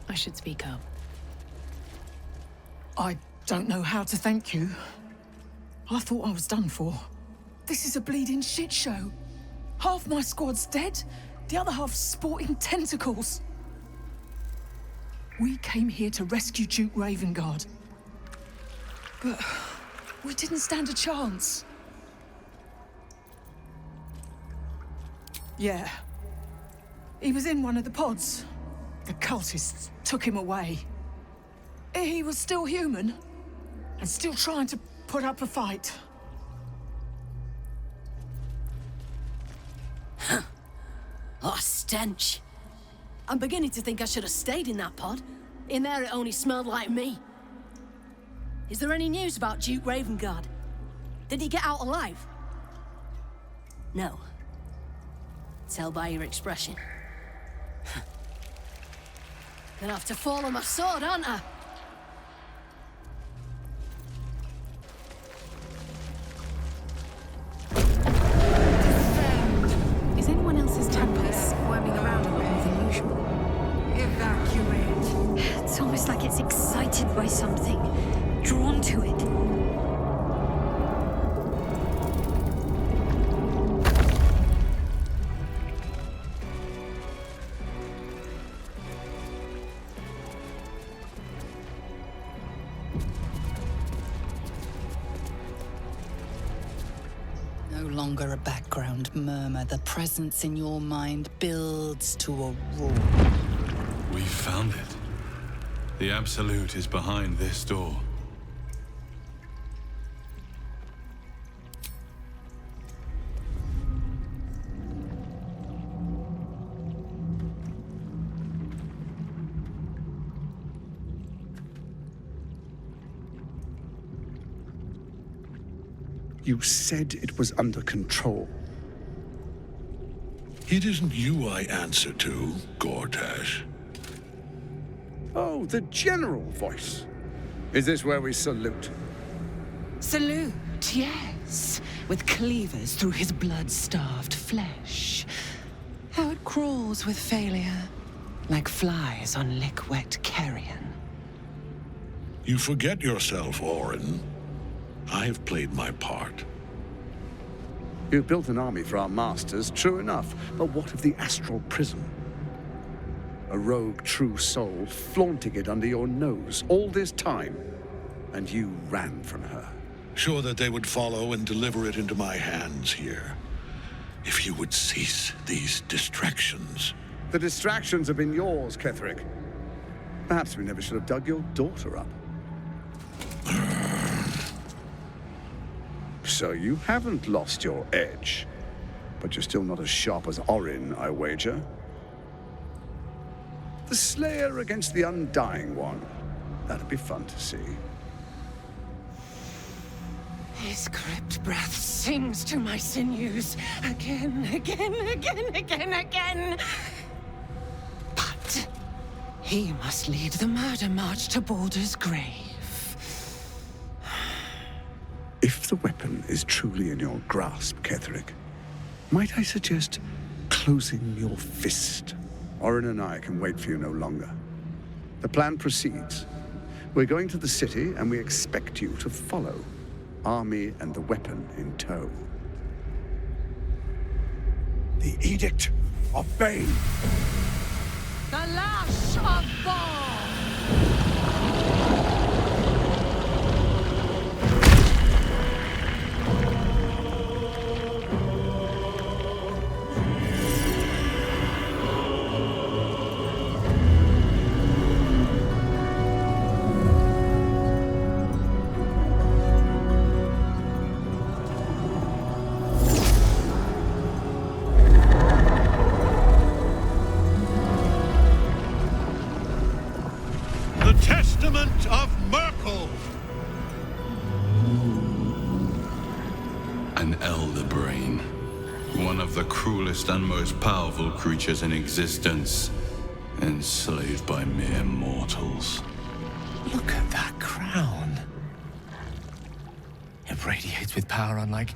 I should speak up. I don't know how to thank you. I thought I was done for. This is a bleeding shit show. Half my squad's dead, the other half sporting tentacles. We came here to rescue Duke Ravengard. But we didn't stand a chance. Yeah. He was in one of the pods. The cultists took him away. He was still human, and still trying to put up a fight. Huh. Oh, stench. I'm beginning to think I should have stayed in that pod. In there it only smelled like me. Is there any news about Duke Ravengard? Did he get out alive? No. Tell by your expression. Gonna have to fall on my sword, aren't I? Is anyone else's temper squirming around a lot more than usual? Evacuate. It's almost like it's excited by something, drawn to it. No longer a background murmur. The presence in your mind builds to a roar. We found it. The Absolute is behind this door. You said it was under control. It isn't you I answer to, Gortash. Oh, the general voice. Is this where we salute? Salute, yes. With cleavers through his blood-starved flesh. How it crawls with failure, like flies on lick-wet carrion. You forget yourself, Orin. I have played my part. You built an army for our masters, true enough. But what of the astral prism? A rogue true soul flaunting it under your nose all this time, and you ran from her. Sure that they would follow and deliver it into my hands here. If you would cease these distractions. The distractions have been yours, Ketheric. Perhaps we never should have dug your daughter up. So you haven't lost your edge, but you're still not as sharp as Orin, I wager. The Slayer against the Undying One. That'd be fun to see. His crypt breath sings to my sinews. Again, again, again, again, again. But he must lead the murder march to Baldur's grave. If the weapon is truly in your grasp, Ketheric, might I suggest closing your fist? Orin and I can wait for you no longer. The plan proceeds. We're going to the city, and we expect you to follow. Army and the weapon in tow. The Edict of Bane. The Lash of Thorm! The Testament of Merkel. An elder brain. One of the cruelest and most powerful creatures in existence. Enslaved by mere mortals. Look at that crown. It radiates with power unlike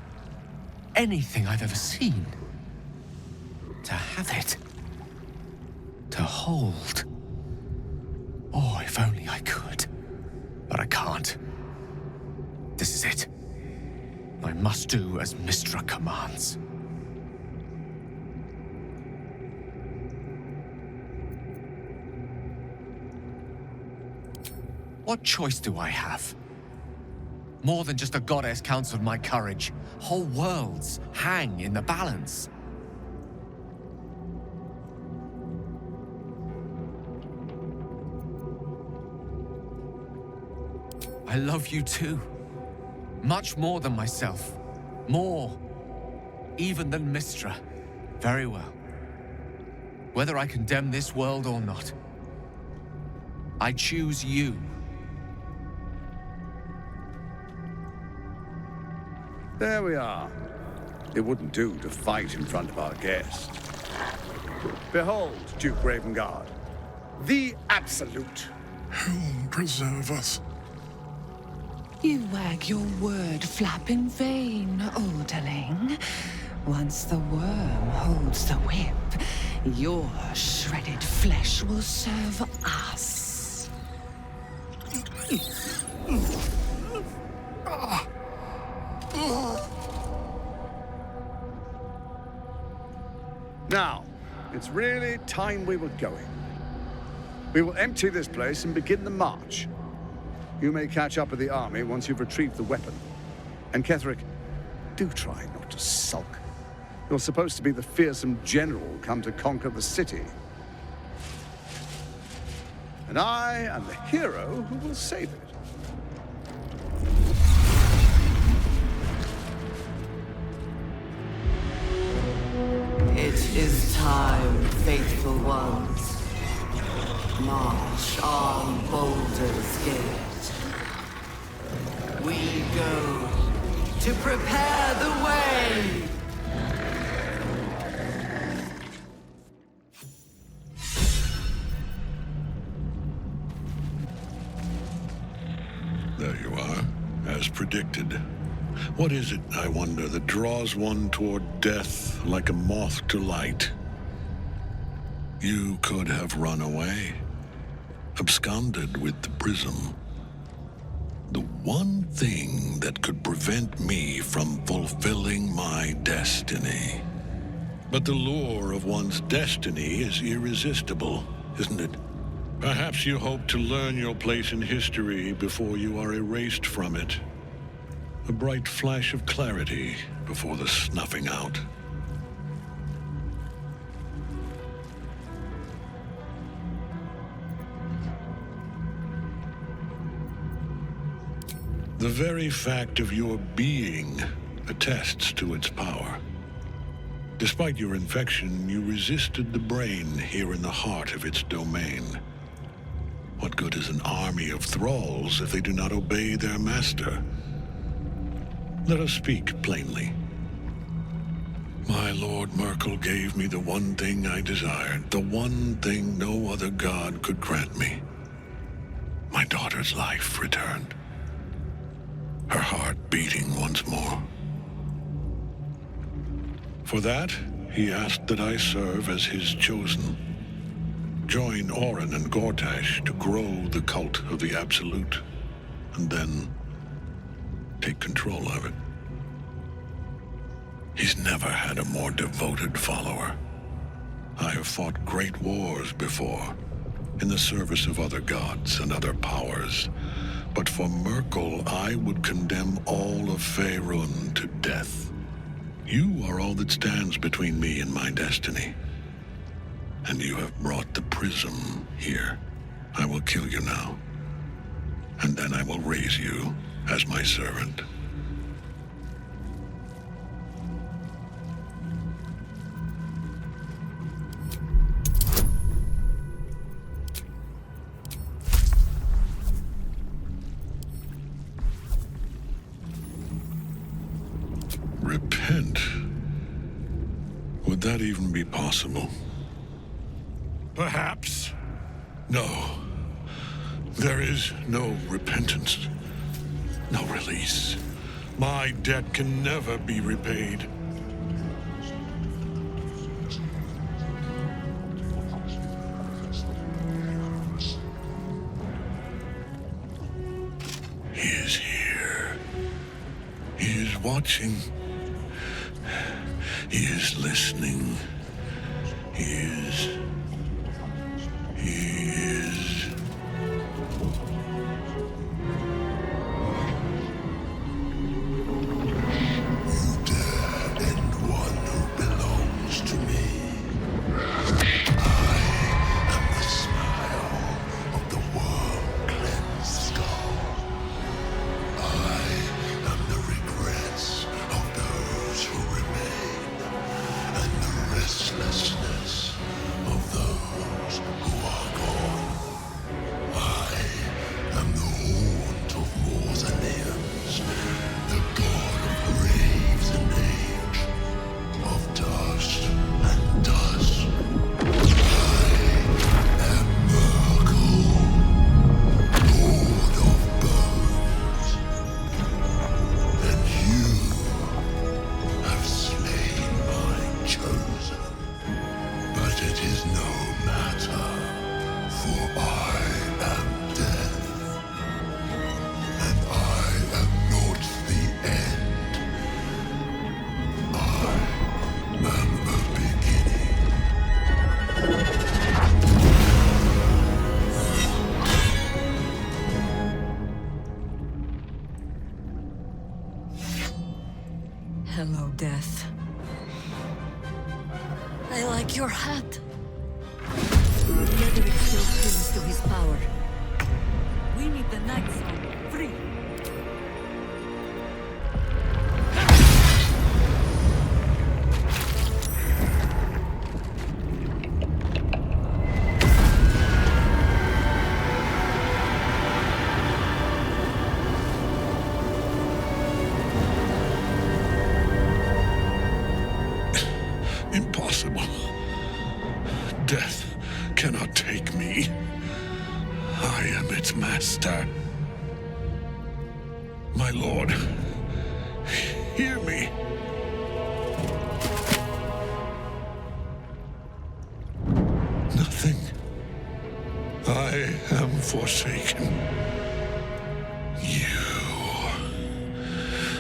anything I've ever seen. To have it. To hold. Oh, if only I could. But I can't. This is it. I must do as Mystra commands. What choice do I have? More than just a goddess counts on my courage. Whole worlds hang in the balance. I love you too. Much more than myself. More, even than Mystra. Very well. Whether I condemn this world or not, I choose you. There we are. It wouldn't do to fight in front of our guest. Behold, Duke Ravengard, the Absolute. Whom preserve us? You wag your word flap in vain, Alderling. Once the worm holds the whip, your shredded flesh will serve us. Now, it's really time we were going. We will empty this place and begin the march. You may catch up with the army once you've retrieved the weapon. And Ketheric, do try not to sulk. You're supposed to be the fearsome general come to conquer the city. And I am the hero who will save it. It is time, faithful ones. March on Baldur's Gate. We go to prepare the way. There you are, as predicted. What is it, I wonder, that draws one toward death like a moth to light? You could have run away, absconded with the prism. The one thing that could prevent me from fulfilling my destiny. But the lure of one's destiny is irresistible, isn't it? Perhaps you hope to learn your place in history before you are erased from it. A bright flash of clarity before the snuffing out. The very fact of your being attests to its power. Despite your infection, you resisted the brain here in the heart of its domain. What good is an army of thralls if they do not obey their master? Let us speak plainly. My Lord Merkel gave me the one thing I desired, the one thing no other god could grant me. My daughter's life returned. Her heart beating once more. For that, he asked that I serve as his chosen Join Orin and Gortash to grow the cult of the Absolute, and then take control of it. He's never had a more devoted follower. I have fought great wars before, in the service of other gods and other powers, but for Merkel, I would condemn all of Faerun to death. You are all that stands between me and my destiny. And you have brought the prism here. I will kill you now. And then I will raise you as my servant. Repent? Would that even be possible? Perhaps. No. There is no repentance. No release. My debt can never be repaid. He is here. He is watching. He is listening. He is... You dare end one who belongs to me. I am the smile of the world-cleansed skull. I am the regrets of those who remain, and the restlessness of those who are gone. I am the haunt of mausoleums, the god of graves and age, of dust and dust. I am Merkel, lord of bones, and you have slain my chosen. But it is no matter, for I am death, and I am not the end. I am a beginning. Hello, Death. I like your hat. Ketheric still clings to his power. We need the Night Song free. Impossible. Death cannot take me. I am its master. My lord, hear me. Nothing. I am forsaken.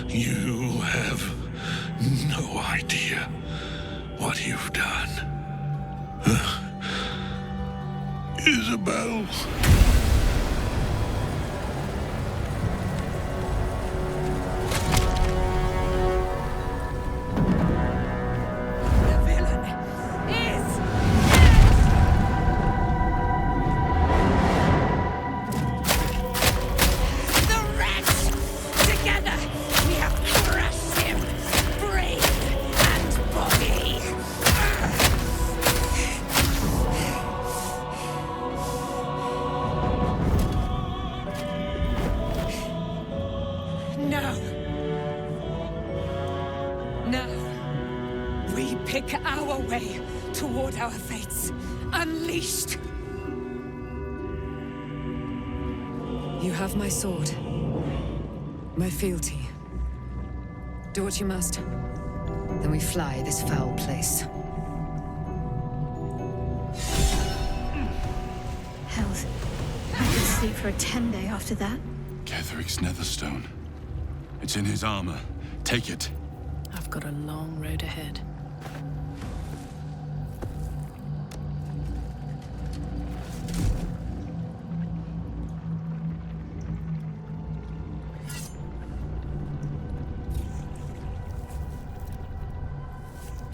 You have no idea what you've done. Isabel. Pick our way toward our fates. Unleashed! You have my sword. My fealty. Do what you must. Then we fly this foul place. sleep for a 10-day after that. Ketheric's Netherstone. It's in his armor. Take it. I've got a long road ahead.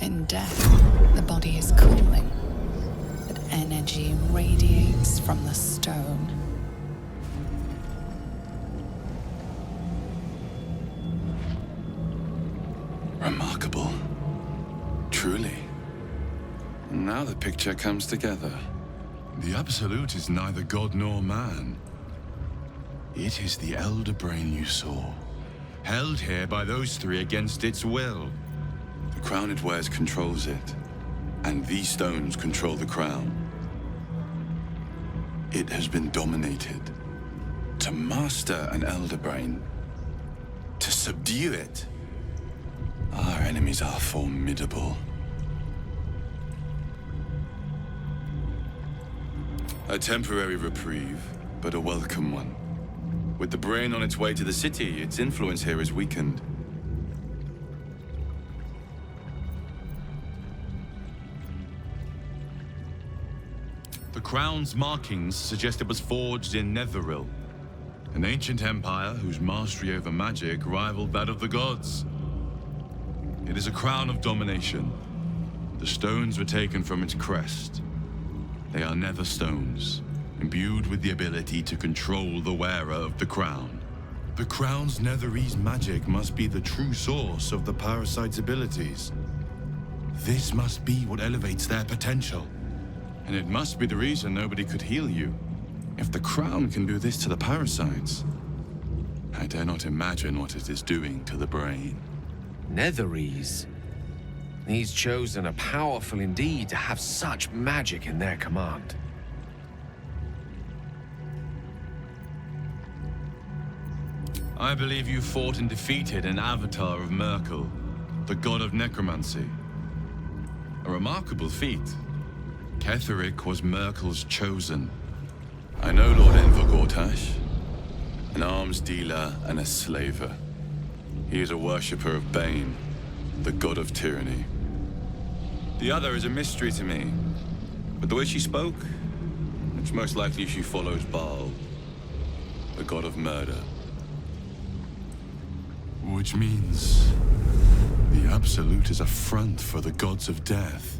In death, the body is cooling, but energy radiates from the stone. Remarkable. Truly. Now the picture comes together. The Absolute is neither god nor man. It is the Elder Brain you saw, held here by those three against its will. The crown it wears controls it, and these stones control the crown. It has been dominated. To master an Elder Brain, to subdue it, our enemies are formidable. A temporary reprieve, but a welcome one. With the brain on its way to the city, its influence here is weakened. The crown's markings suggest it was forged in Netheril, an ancient empire whose mastery over magic rivaled that of the gods. It is a crown of domination. The stones were taken from its crest. They are nether stones, imbued with the ability to control the wearer of the crown. The crown's Netherese magic must be the true source of the parasite's abilities. This must be what elevates their potential. And it must be the reason nobody could heal you. If the crown can do this to the parasites, I dare not imagine what it is doing to the brain. Netherese? These chosen are powerful indeed to have such magic in their command. I believe you fought and defeated an avatar of Merkel, the god of necromancy. A remarkable feat. Ketheric was Merkel's chosen. I know Lord Enver-Gortash, an arms dealer and a slaver. He is a worshipper of Bane, the god of tyranny. The other is a mystery to me, but the way she spoke, it's most likely she follows Baal, the god of murder. Which means the Absolute is a front for the gods of death.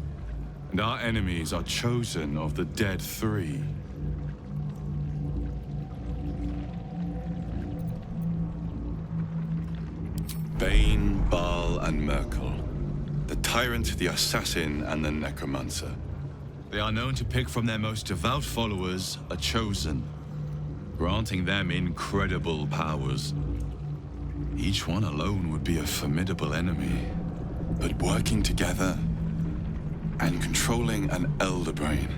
And our enemies are chosen of the dead three. Bane, Baal, and Merkel. The tyrant, the assassin, and the necromancer. They are known to pick from their most devout followers a chosen, granting them incredible powers. Each one alone would be a formidable enemy, but working together and controlling an Elder Brain,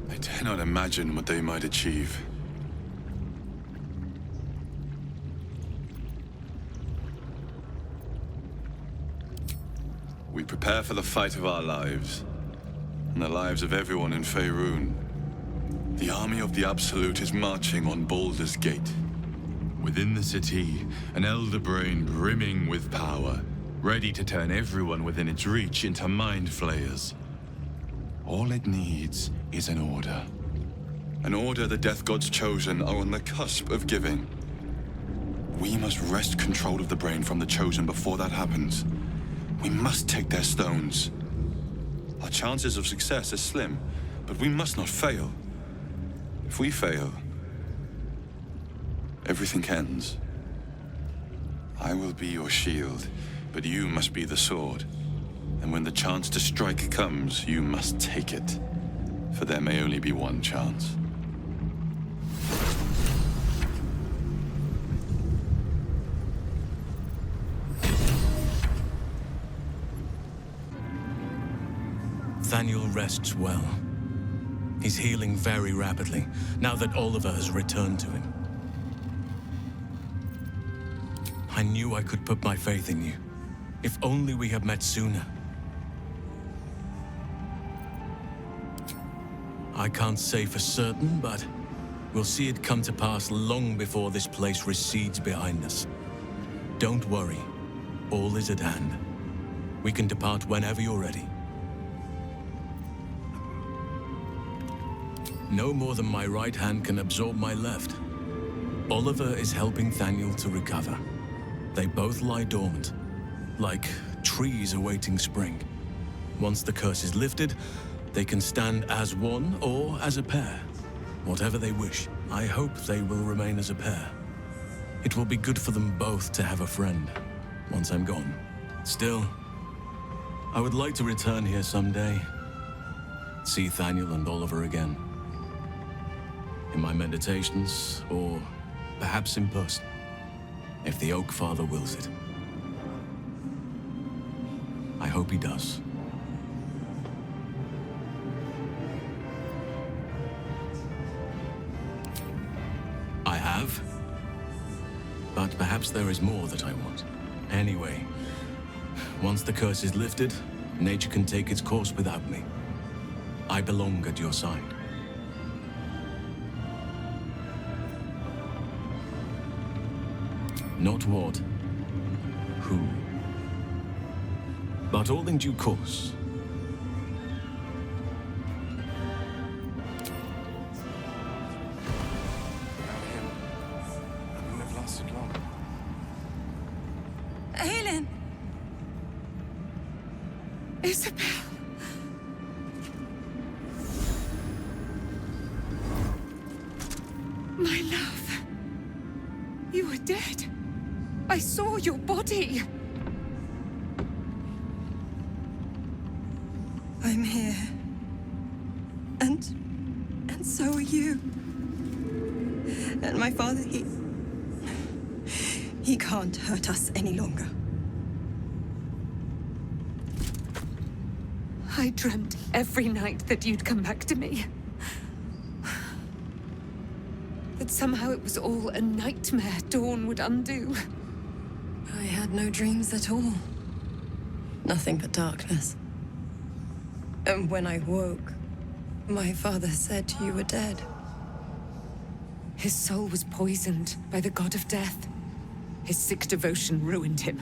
I dare not imagine what they might achieve. We prepare for the fight of our lives, and the lives of everyone in Faerun. The army of the Absolute is marching on Baldur's Gate. Within the city, an Elder Brain brimming with power, ready to turn everyone within its reach into mind flayers. All it needs is an order. An order the Death God's chosen are on the cusp of giving. We must wrest control of the brain from the chosen before that happens. We must take their stones. Our chances of success are slim, but we must not fail. If we fail, everything ends. I will be your shield, but you must be the sword. And when the chance to strike comes, you must take it. For there may only be one chance. Thaniel rests well. He's healing very rapidly, now that Oliver has returned to him. I knew I could put my faith in you. If only we had met sooner. I can't say for certain, but We'll see it come to pass long before this place recedes behind us. Don't worry. All is at hand. We can depart whenever you're ready. No more than my right hand can absorb my left. Oliver is helping Thaniel to recover. They both lie dormant, like trees awaiting spring. Once the curse is lifted, they can stand as one or as a pair. Whatever they wish, I hope they will remain as a pair. It will be good for them both to have a friend, once I'm gone. Still, I would like to return here someday. See Thaniel and Oliver again. In my meditations, or perhaps in person, if the Oak Father wills it. I hope he does. I have. But perhaps there is more that I want. Anyway, once the curse is lifted, nature can take its course without me. I belong at your side. Not what, who, but all in due course. Aelin! Isabel! My love. You were dead. I saw your body. I'm here. And so are you. And my father, he can't hurt us any longer. I dreamt every night that you'd come back to me. That somehow it was all a nightmare Dawn would undo. I had no dreams at all. Nothing but darkness. And when I woke, my father said you were dead. His soul was poisoned by the god of death. His sick devotion ruined him.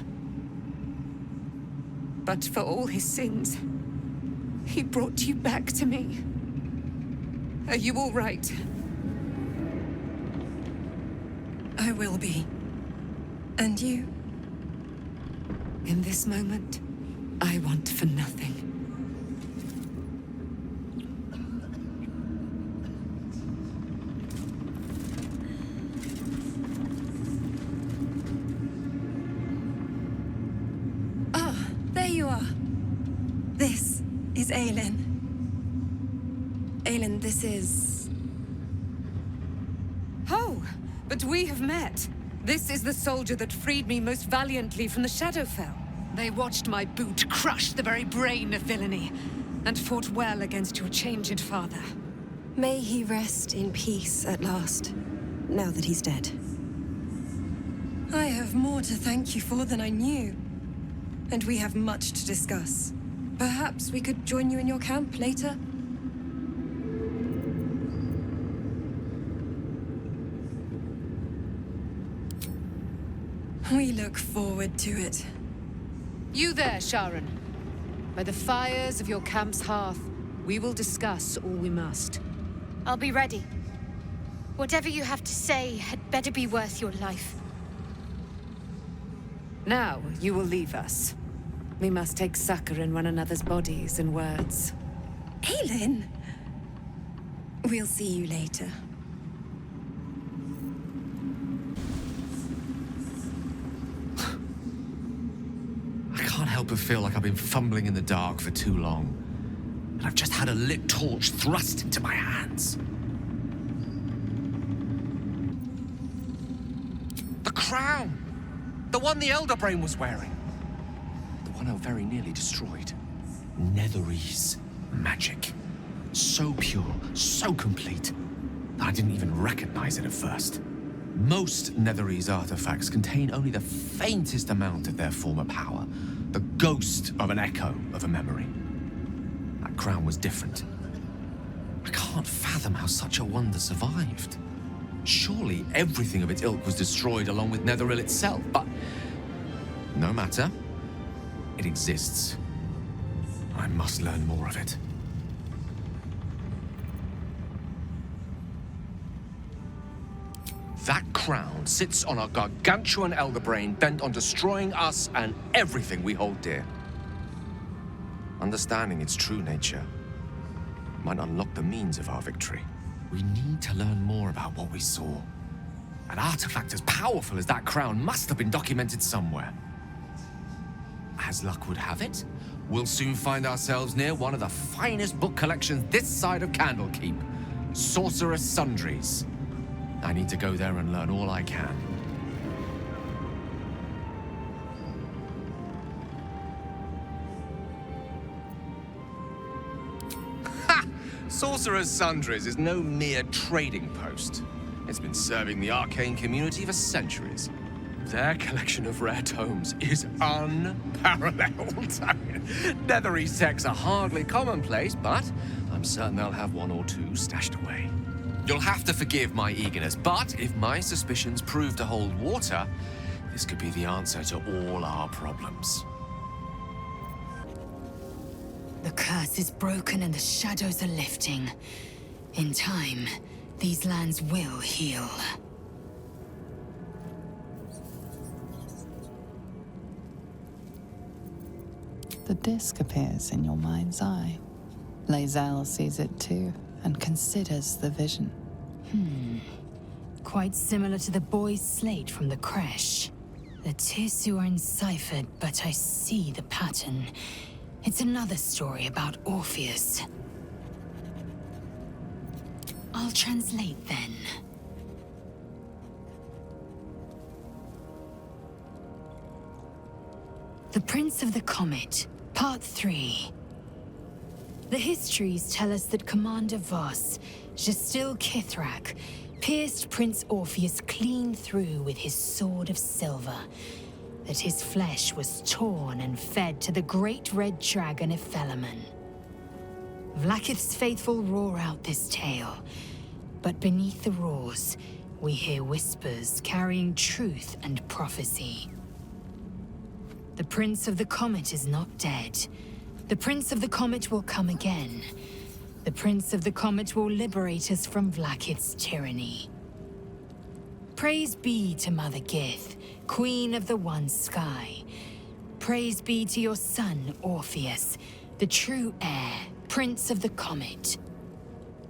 But for all his sins, he brought you back to me. Are you all right? I will be. And you? In this moment, I want for nothing. Ah, there you are. This is Aelin. Aelin, this is... Oh, but we have met. This is the soldier that freed me most valiantly from the Shadowfell. They watched my boot crush the very brain of villainy, and fought well against your changed father. May he rest in peace at last, now that he's dead. I have more to thank you for than I knew. And we have much to discuss. Perhaps we could join you in your camp later? We look forward to it. You there, Sharon. By the fires of your camp's hearth, we will discuss all we must. I'll be ready. Whatever you have to say had better be worth your life. Now, you will leave us. We must take succor in one another's bodies and words. Aelin! We'll see you later. I can't help but feel like I've been fumbling in the dark for too long. And I've just had a lit torch thrust into my hands. The crown! The one the Elder Brain was wearing. The one I very nearly destroyed. Netherese magic. So pure, so complete, that I didn't even recognize it at first. Most Netherese artifacts contain only the faintest amount of their former power, the ghost of an echo of a memory. That crown was different. I can't fathom how such a wonder survived. Surely everything of its ilk was destroyed along with Netheril itself, but no matter. It exists. I must learn more of it. That crown sits on a gargantuan elder brain bent on destroying us and everything we hold dear. Understanding its true nature might unlock the means of our victory. We need to learn more about what we saw. An artifact as powerful as that crown must have been documented somewhere. As luck would have it, we'll soon find ourselves near one of the finest book collections this side of Candlekeep, Sorcerer's Sundries. I need to go there and learn all I can. Ha! Sorcerer's Sundries is no mere trading post. It's been serving the arcane community for centuries. Their collection of rare tomes is unparalleled. I mean, Netherese texts are hardly commonplace, but I'm certain they'll have one or two stashed away. You'll have to forgive my eagerness, but if my suspicions prove to hold water, this could be the answer to all our problems. The curse is broken and the shadows are lifting. In time, these lands will heal. The disc appears in your mind's eye. WYLL sees it too, and considers the vision. Quite similar to the boy's slate from the creche. The tissue are enciphered, but I see the pattern. It's another story about Orpheus. I'll translate then. The Prince of the Comet, Part 3. The histories tell us that Commander Voss, Gestil Ketheric, pierced Prince Orpheus clean through with his sword of silver, that his flesh was torn and fed to the great red dragon Ephelemon. Vlaakith's faithful roar out this tale, but beneath the roars, we hear whispers carrying truth and prophecy. The Prince of the Comet is not dead. The Prince of the Comet will come again. The Prince of the Comet will liberate us from Vlaakith's tyranny. Praise be to Mother Gith, Queen of the One Sky. Praise be to your son, Orpheus, the true heir, Prince of the Comet.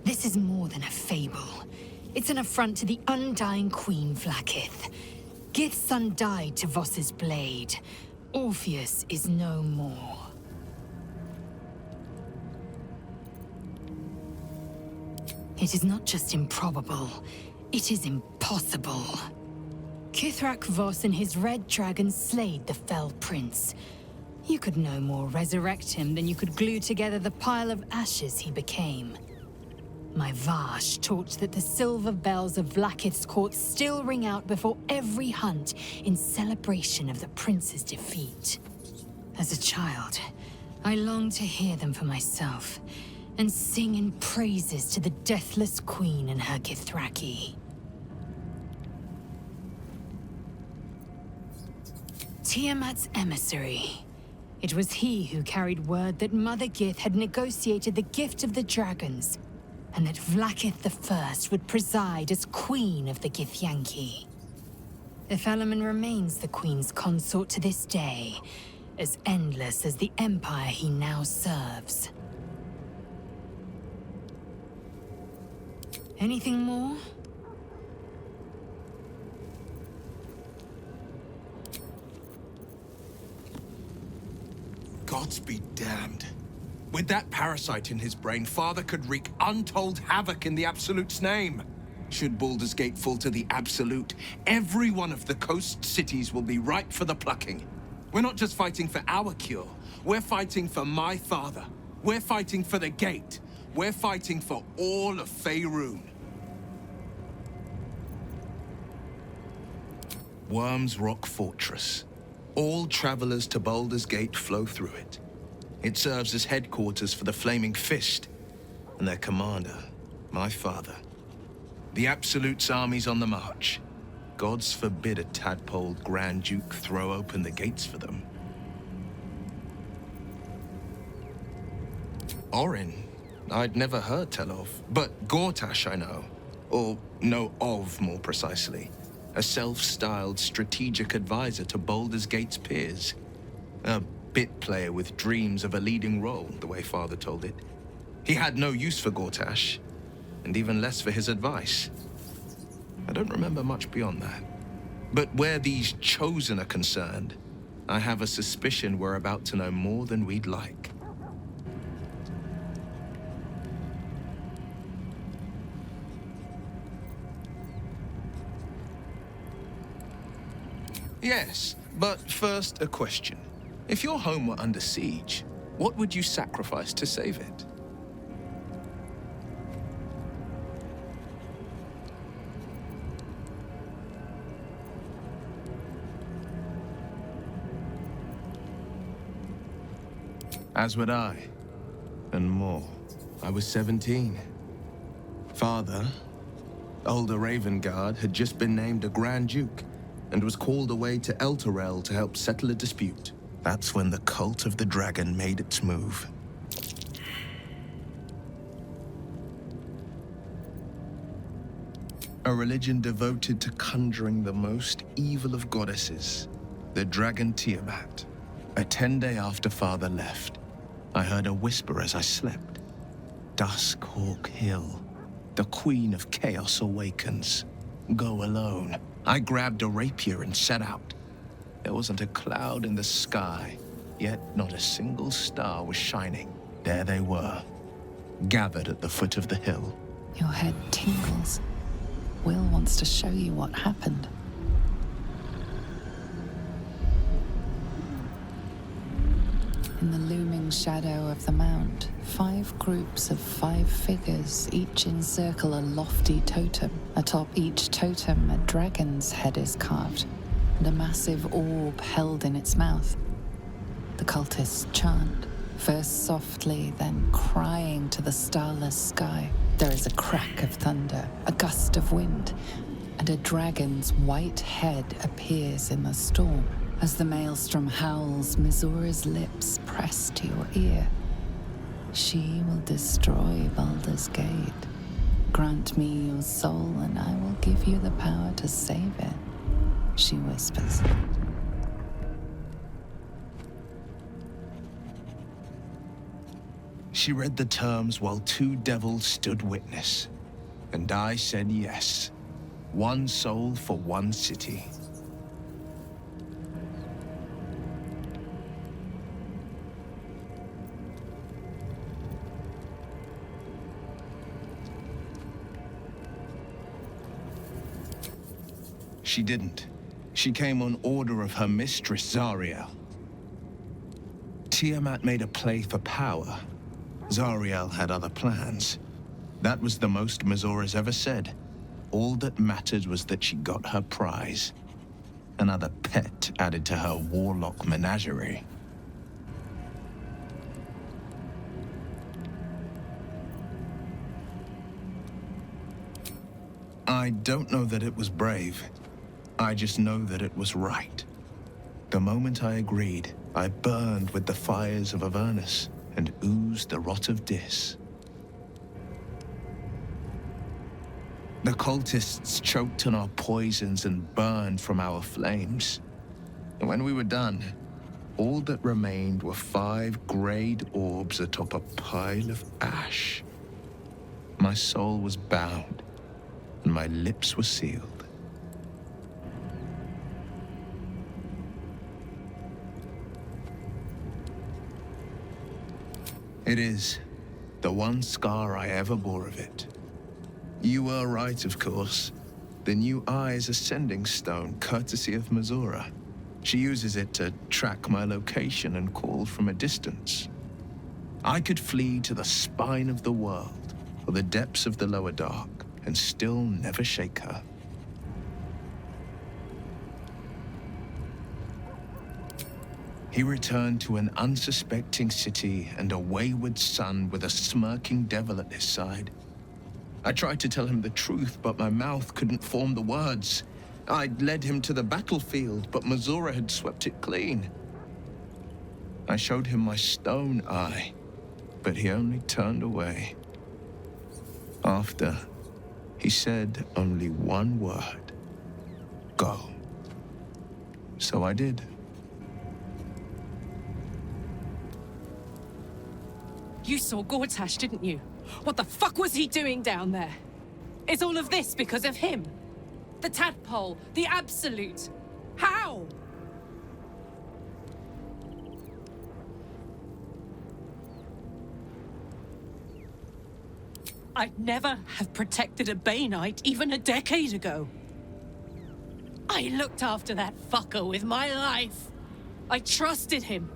This is more than a fable. It's an affront to the undying Queen Vlaakith. Gith's son died to Voss's blade. Orpheus is no more. It is not just improbable, it is impossible. Kithrak Voss and his red dragon slayed the fell prince. You could no more resurrect him than you could glue together the pile of ashes he became. My Vash taught that the silver bells of Vlaakith's court still ring out before every hunt in celebration of the prince's defeat. As a child, I longed to hear them for myself, and sing in praises to the deathless queen and her Kithraki. Tiamat's emissary. It was he who carried word that Mother Gith had negotiated the gift of the dragons, and that Vlaakith I would preside as queen of the Githyanki. Ephelemon remains the queen's consort to this day, as endless as the empire he now serves. Anything more? Gods be damned. With that parasite in his brain, Father could wreak untold havoc in the Absolute's name. Should Baldur's Gate fall to the Absolute, every one of the coast cities will be ripe for the plucking. We're not just fighting for our cure. We're fighting for my father. We're fighting for the Gate. We're fighting for all of Faerun. Worm's Rock Fortress. All travelers to Baldur's Gate flow through it. It serves as headquarters for the Flaming Fist, and their commander, my father, The Absolute's army's on the march. Gods forbid a tadpole Grand Duke throw open the gates for them. Orin, I'd never heard tell of, but Gortash I know. Or know of, more precisely. A self-styled strategic advisor to Baldur's Gate's peers. A bit player with dreams of a leading role, the way Father told it. He had no use for Gortash, and even less for his advice. I don't remember much beyond that. But where these Chosen are concerned, I have a suspicion we're about to know more than we'd like. Yes, but first a question. If your home were under siege, what would you sacrifice to save it? As would I, and more. I was 17. Father, older Ravengard, had just been named a Grand Duke and was called away to Elturel to help settle a dispute. That's when the cult of the dragon made its move. A religion devoted to conjuring the most evil of goddesses, the dragon Tiamat. A 10-day after Father left, I heard a whisper as I slept. Duskhawk Hill, the Queen of Chaos awakens. Go alone. I grabbed a rapier and set out. There wasn't a cloud in the sky, yet not a single star was shining. There they were, gathered at the foot of the hill. Your head tingles. Will wants to show you what happened. In the looming shadow of the mound, 5 groups of 5 figures each encircle a lofty totem. Atop each totem, a dragon's head is carved, and a massive orb held in its mouth. The cultists chant, first softly, then crying to the starless sky. There is a crack of thunder, a gust of wind, and a dragon's white head appears in the storm. As the maelstrom howls, Missoura's lips press to your ear. She will destroy Baldur's Gate. Grant me your soul, and I will give you the power to save it, she whispers. She read the terms while 2 devils stood witness, and I said yes. 1 soul for 1 city. She didn't. She came on order of her mistress, Zariel. Tiamat made a play for power. Zariel had other plans. That was the most Missoura's ever said. All that mattered was that she got her prize. Another pet added to her warlock menagerie. I don't know that it was brave. I just know that it was right. The moment I agreed, I burned with the fires of Avernus and oozed the rot of Dis. The cultists choked on our poisons and burned from our flames. And when we were done, all that remained were 5 grayed orbs atop a pile of ash. My soul was bound, and my lips were sealed. It is the one scar I ever bore of it. You were right, of course. The new eye is a sending stone, courtesy of Missoura. She uses it to track my location and call from a distance. I could flee to the spine of the world, or the depths of the lower dark, and still never shake her. He returned to an unsuspecting city and a wayward son with a smirking devil at his side. I tried to tell him the truth, but my mouth couldn't form the words. I'd led him to the battlefield, but Mazura had swept it clean. I showed him my stone eye, but he only turned away. After, he said only one word. Go. So I did. You saw Gortash, didn't you? What the fuck was he doing down there? Is all of this because of him? The tadpole, the absolute. How? I'd never have protected a Bay Knight even a decade ago. I looked after that fucker with my life. I trusted him.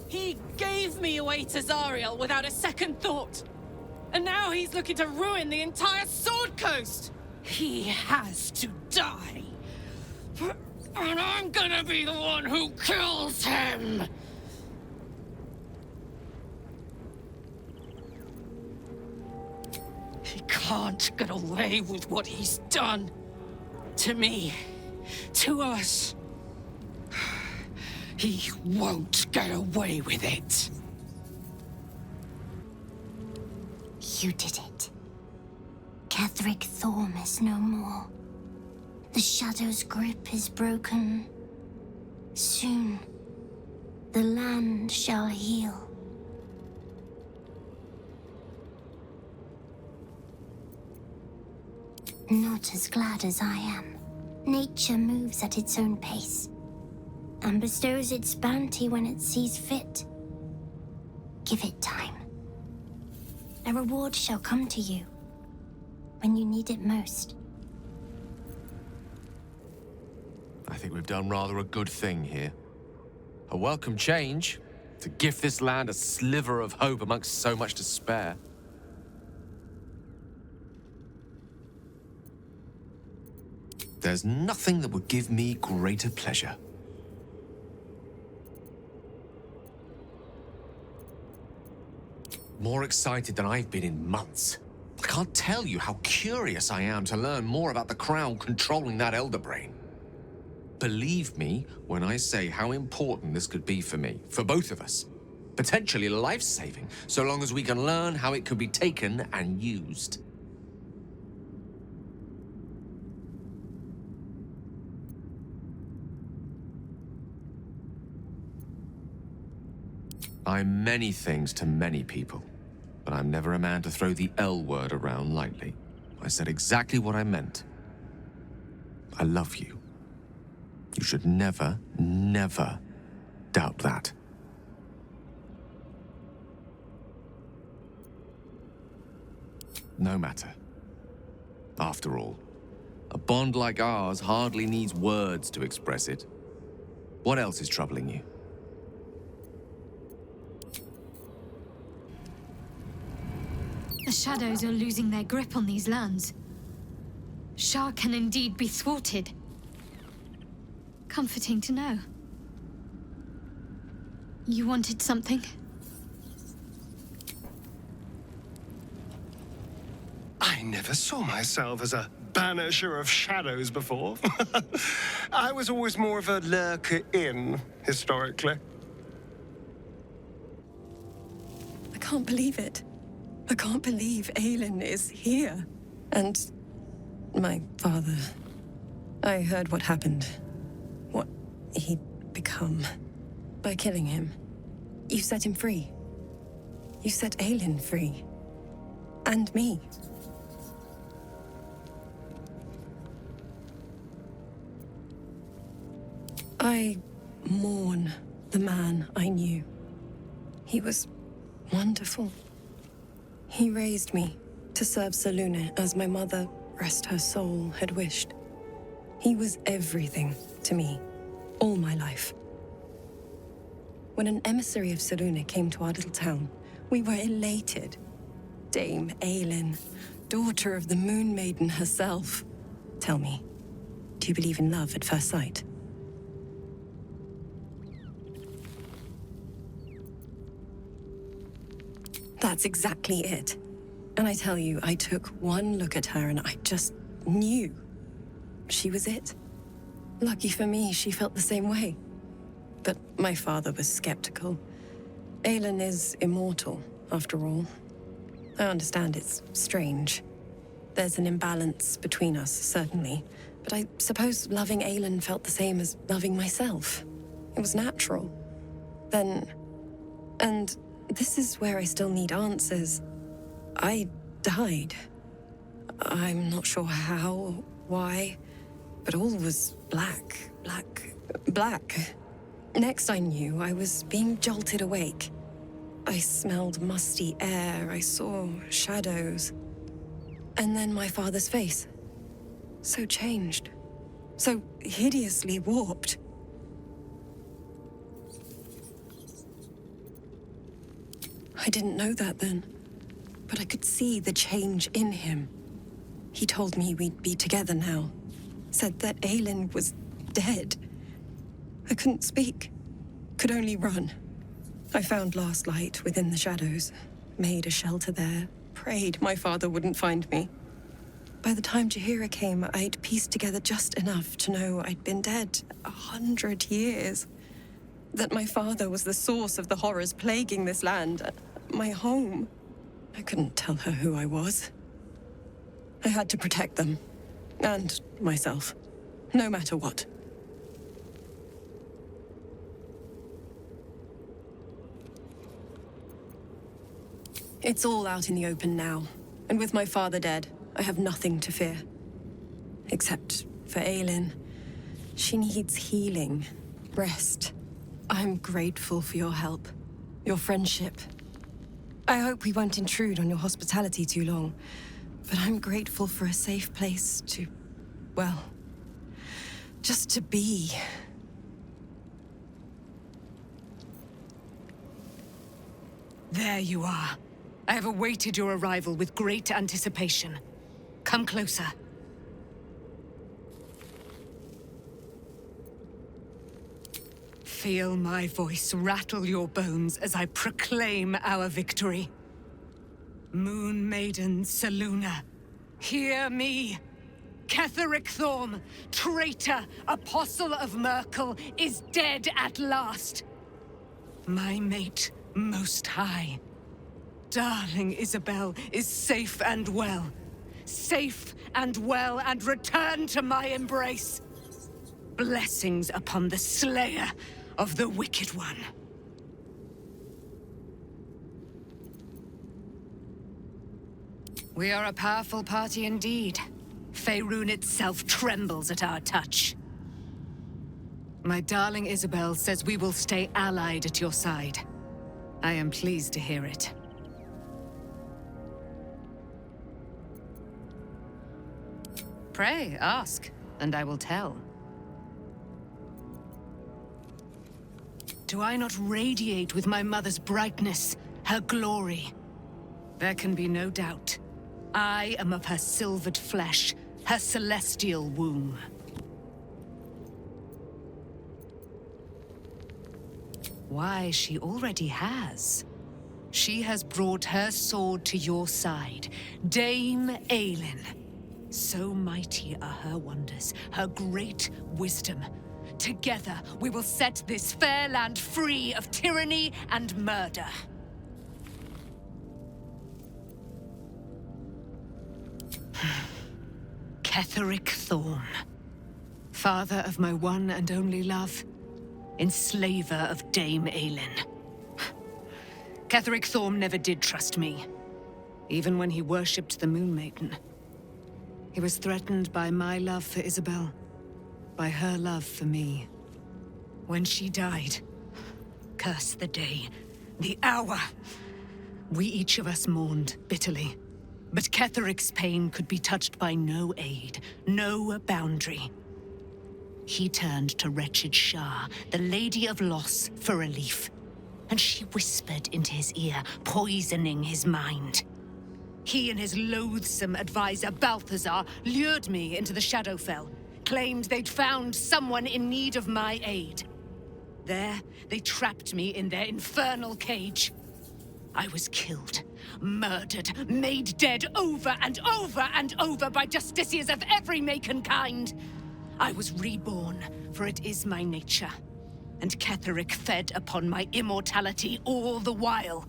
He gave me away to Zariel without a second thought. And now he's looking to ruin the entire Sword Coast. He has to die. And I'm gonna be the one who kills him. He can't get away with what he's done. To me. To us. He won't get away with it. You did it. Ketheric Thorm is no more. The Shadow's grip is broken. Soon, the land shall heal. Not as glad as I am. Nature moves at its own pace, and bestows its bounty when it sees fit. Give it time. A reward shall come to you when you need it most. I think we've done rather a good thing here. A welcome change to gift this land a sliver of hope amongst so much despair. There's nothing that would give me greater pleasure. More excited than I've been in months. I can't tell you how curious I am to learn more about the Crown controlling that Elder Brain. Believe me when I say how important this could be for me, for both of us. Potentially life-saving, so long as we can learn how it could be taken and used. I'm many things to many people, but I'm never a man to throw the L word around lightly. I said exactly what I meant. I love you. You should never, never doubt that. No matter. After all, a bond like ours hardly needs words to express it. What else is troubling you? The Shadows are losing their grip on these lands. Shah can indeed be thwarted. Comforting to know. You wanted something? I never saw myself as a banisher of shadows before. I was always more of a lurker-in, historically. I can't believe it. I can't believe Aelin is here. And my father. I heard what happened. What he'd become. By killing him. You set him free. You set Aelin free. And me. I mourn the man I knew. He was wonderful. He raised me to serve Selûne as my mother, rest her soul, had wished. He was everything to me, all my life. When an emissary of Selûne came to our little town, we were elated. Dame Aelin, daughter of the Moon Maiden herself. Tell me, do you believe in love at first sight? That's exactly it. And I tell you, I took one look at her and I just knew she was it. Lucky for me, she felt the same way. But my father was skeptical. Aelin is immortal, after all. I understand it's strange. There's an imbalance between us, certainly. But I suppose loving Aelin felt the same as loving myself. It was natural. Then... And this is where I still need answers. I died. I'm not sure how, why, but all was black. Next I knew, I was being jolted awake. I smelled musty air, I saw shadows. And then my father's face. So changed. So hideously warped. I didn't know that then, but I could see the change in him. He told me we'd be together now. Said that Aelin was dead. I couldn't speak. Could only run. I found last light within the shadows. Made a shelter there. Prayed my father wouldn't find me. By the time Jaheira came, I'd pieced together just enough to know I'd been dead 100 years. That my father was the source of the horrors plaguing this land. My home. I couldn't tell her who I was. I had to protect them. And myself. No matter what. It's all out in the open now. And with my father dead, I have nothing to fear. Except for Aelin. She needs healing. Rest. I'm grateful for your help. Your friendship. I hope we won't intrude on your hospitality too long. But I'm grateful for a safe place to... well... just to be. There you are. I have awaited your arrival with great anticipation. Come closer. Feel my voice rattle your bones as I proclaim our victory. Moon Maiden Selûne, hear me! Ketheric Thorm, traitor, apostle of Myrkul, is dead at last. My mate, Most High. Darling Isabel is safe and well. Safe and well, and return to my embrace. Blessings upon the slayer of the Wicked One. We are a powerful party indeed. Faerun itself trembles at our touch. My darling Isabel says we will stay allied at your side. I am pleased to hear it. Pray, ask, and I will tell. Do I not radiate with my mother's brightness, her glory? There can be no doubt. I am of her silvered flesh, her celestial womb. Why, she already has. She has brought her sword to your side, Dame Aelin. So mighty are her wonders, her great wisdom. Together, we will set this fair land free of tyranny and murder. Ketheric Thorm, father of my one and only love, enslaver of Dame Aelin. Ketheric Thorm never did trust me, even when he worshipped the Moon Maiden. He was threatened by my love for Isabel, by her love for me. When she died, curse the day, the hour, we each of us mourned bitterly. But Ketheric's pain could be touched by no aid, no boundary. He turned to wretched Shah, the Lady of Loss, for relief. And she whispered into his ear, poisoning his mind. He and his loathsome advisor, Balthazar, lured me into the Shadowfell, claimed they'd found someone in need of my aid. There, they trapped me in their infernal cage. I was killed, murdered, made dead over and over and over by justiciars of every make and kind. I was reborn, for it is my nature. And Ketheric fed upon my immortality all the while.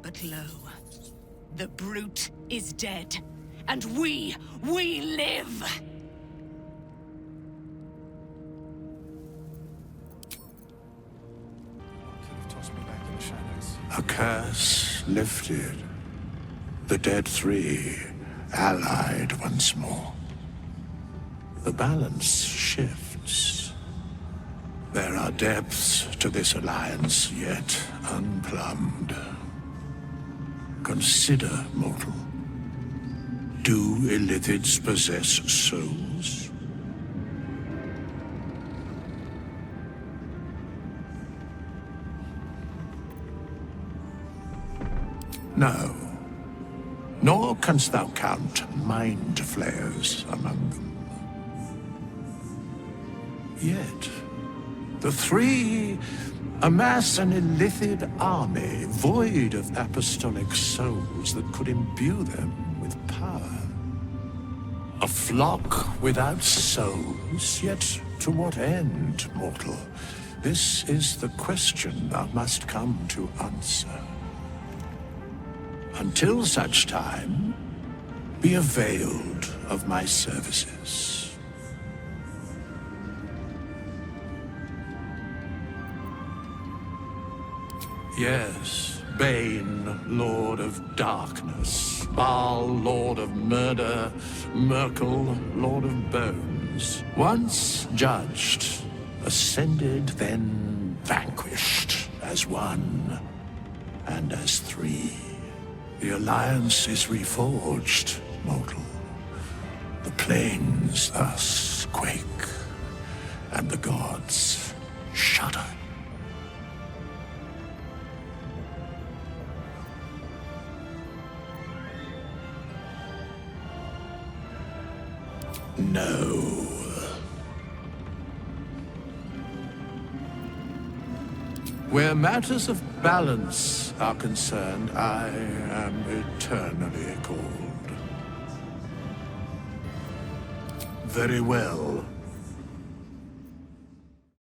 But lo, the brute is dead, and we live! A curse lifted. The dead three allied once more. The balance shifts. There are depths to this alliance yet unplumbed. Consider, mortal. Do illithids possess souls? No. Nor canst thou count mind flayers among them. Yet, the three amass an illithid army void of apostolic souls that could imbue them with power. A flock without souls, yet to what end, mortal? This is the question thou must come to answer. Until such time, be availed of my services. Yes, Bane, Lord of Darkness, Baal, Lord of Murder, Merkel, Lord of Bones. Once judged, ascended, then vanquished, as one and as three. The Alliance is reforged, mortal. The plains thus quake, and the gods shudder. No. Where matters of balance are concerned, I am eternally cold. Very well.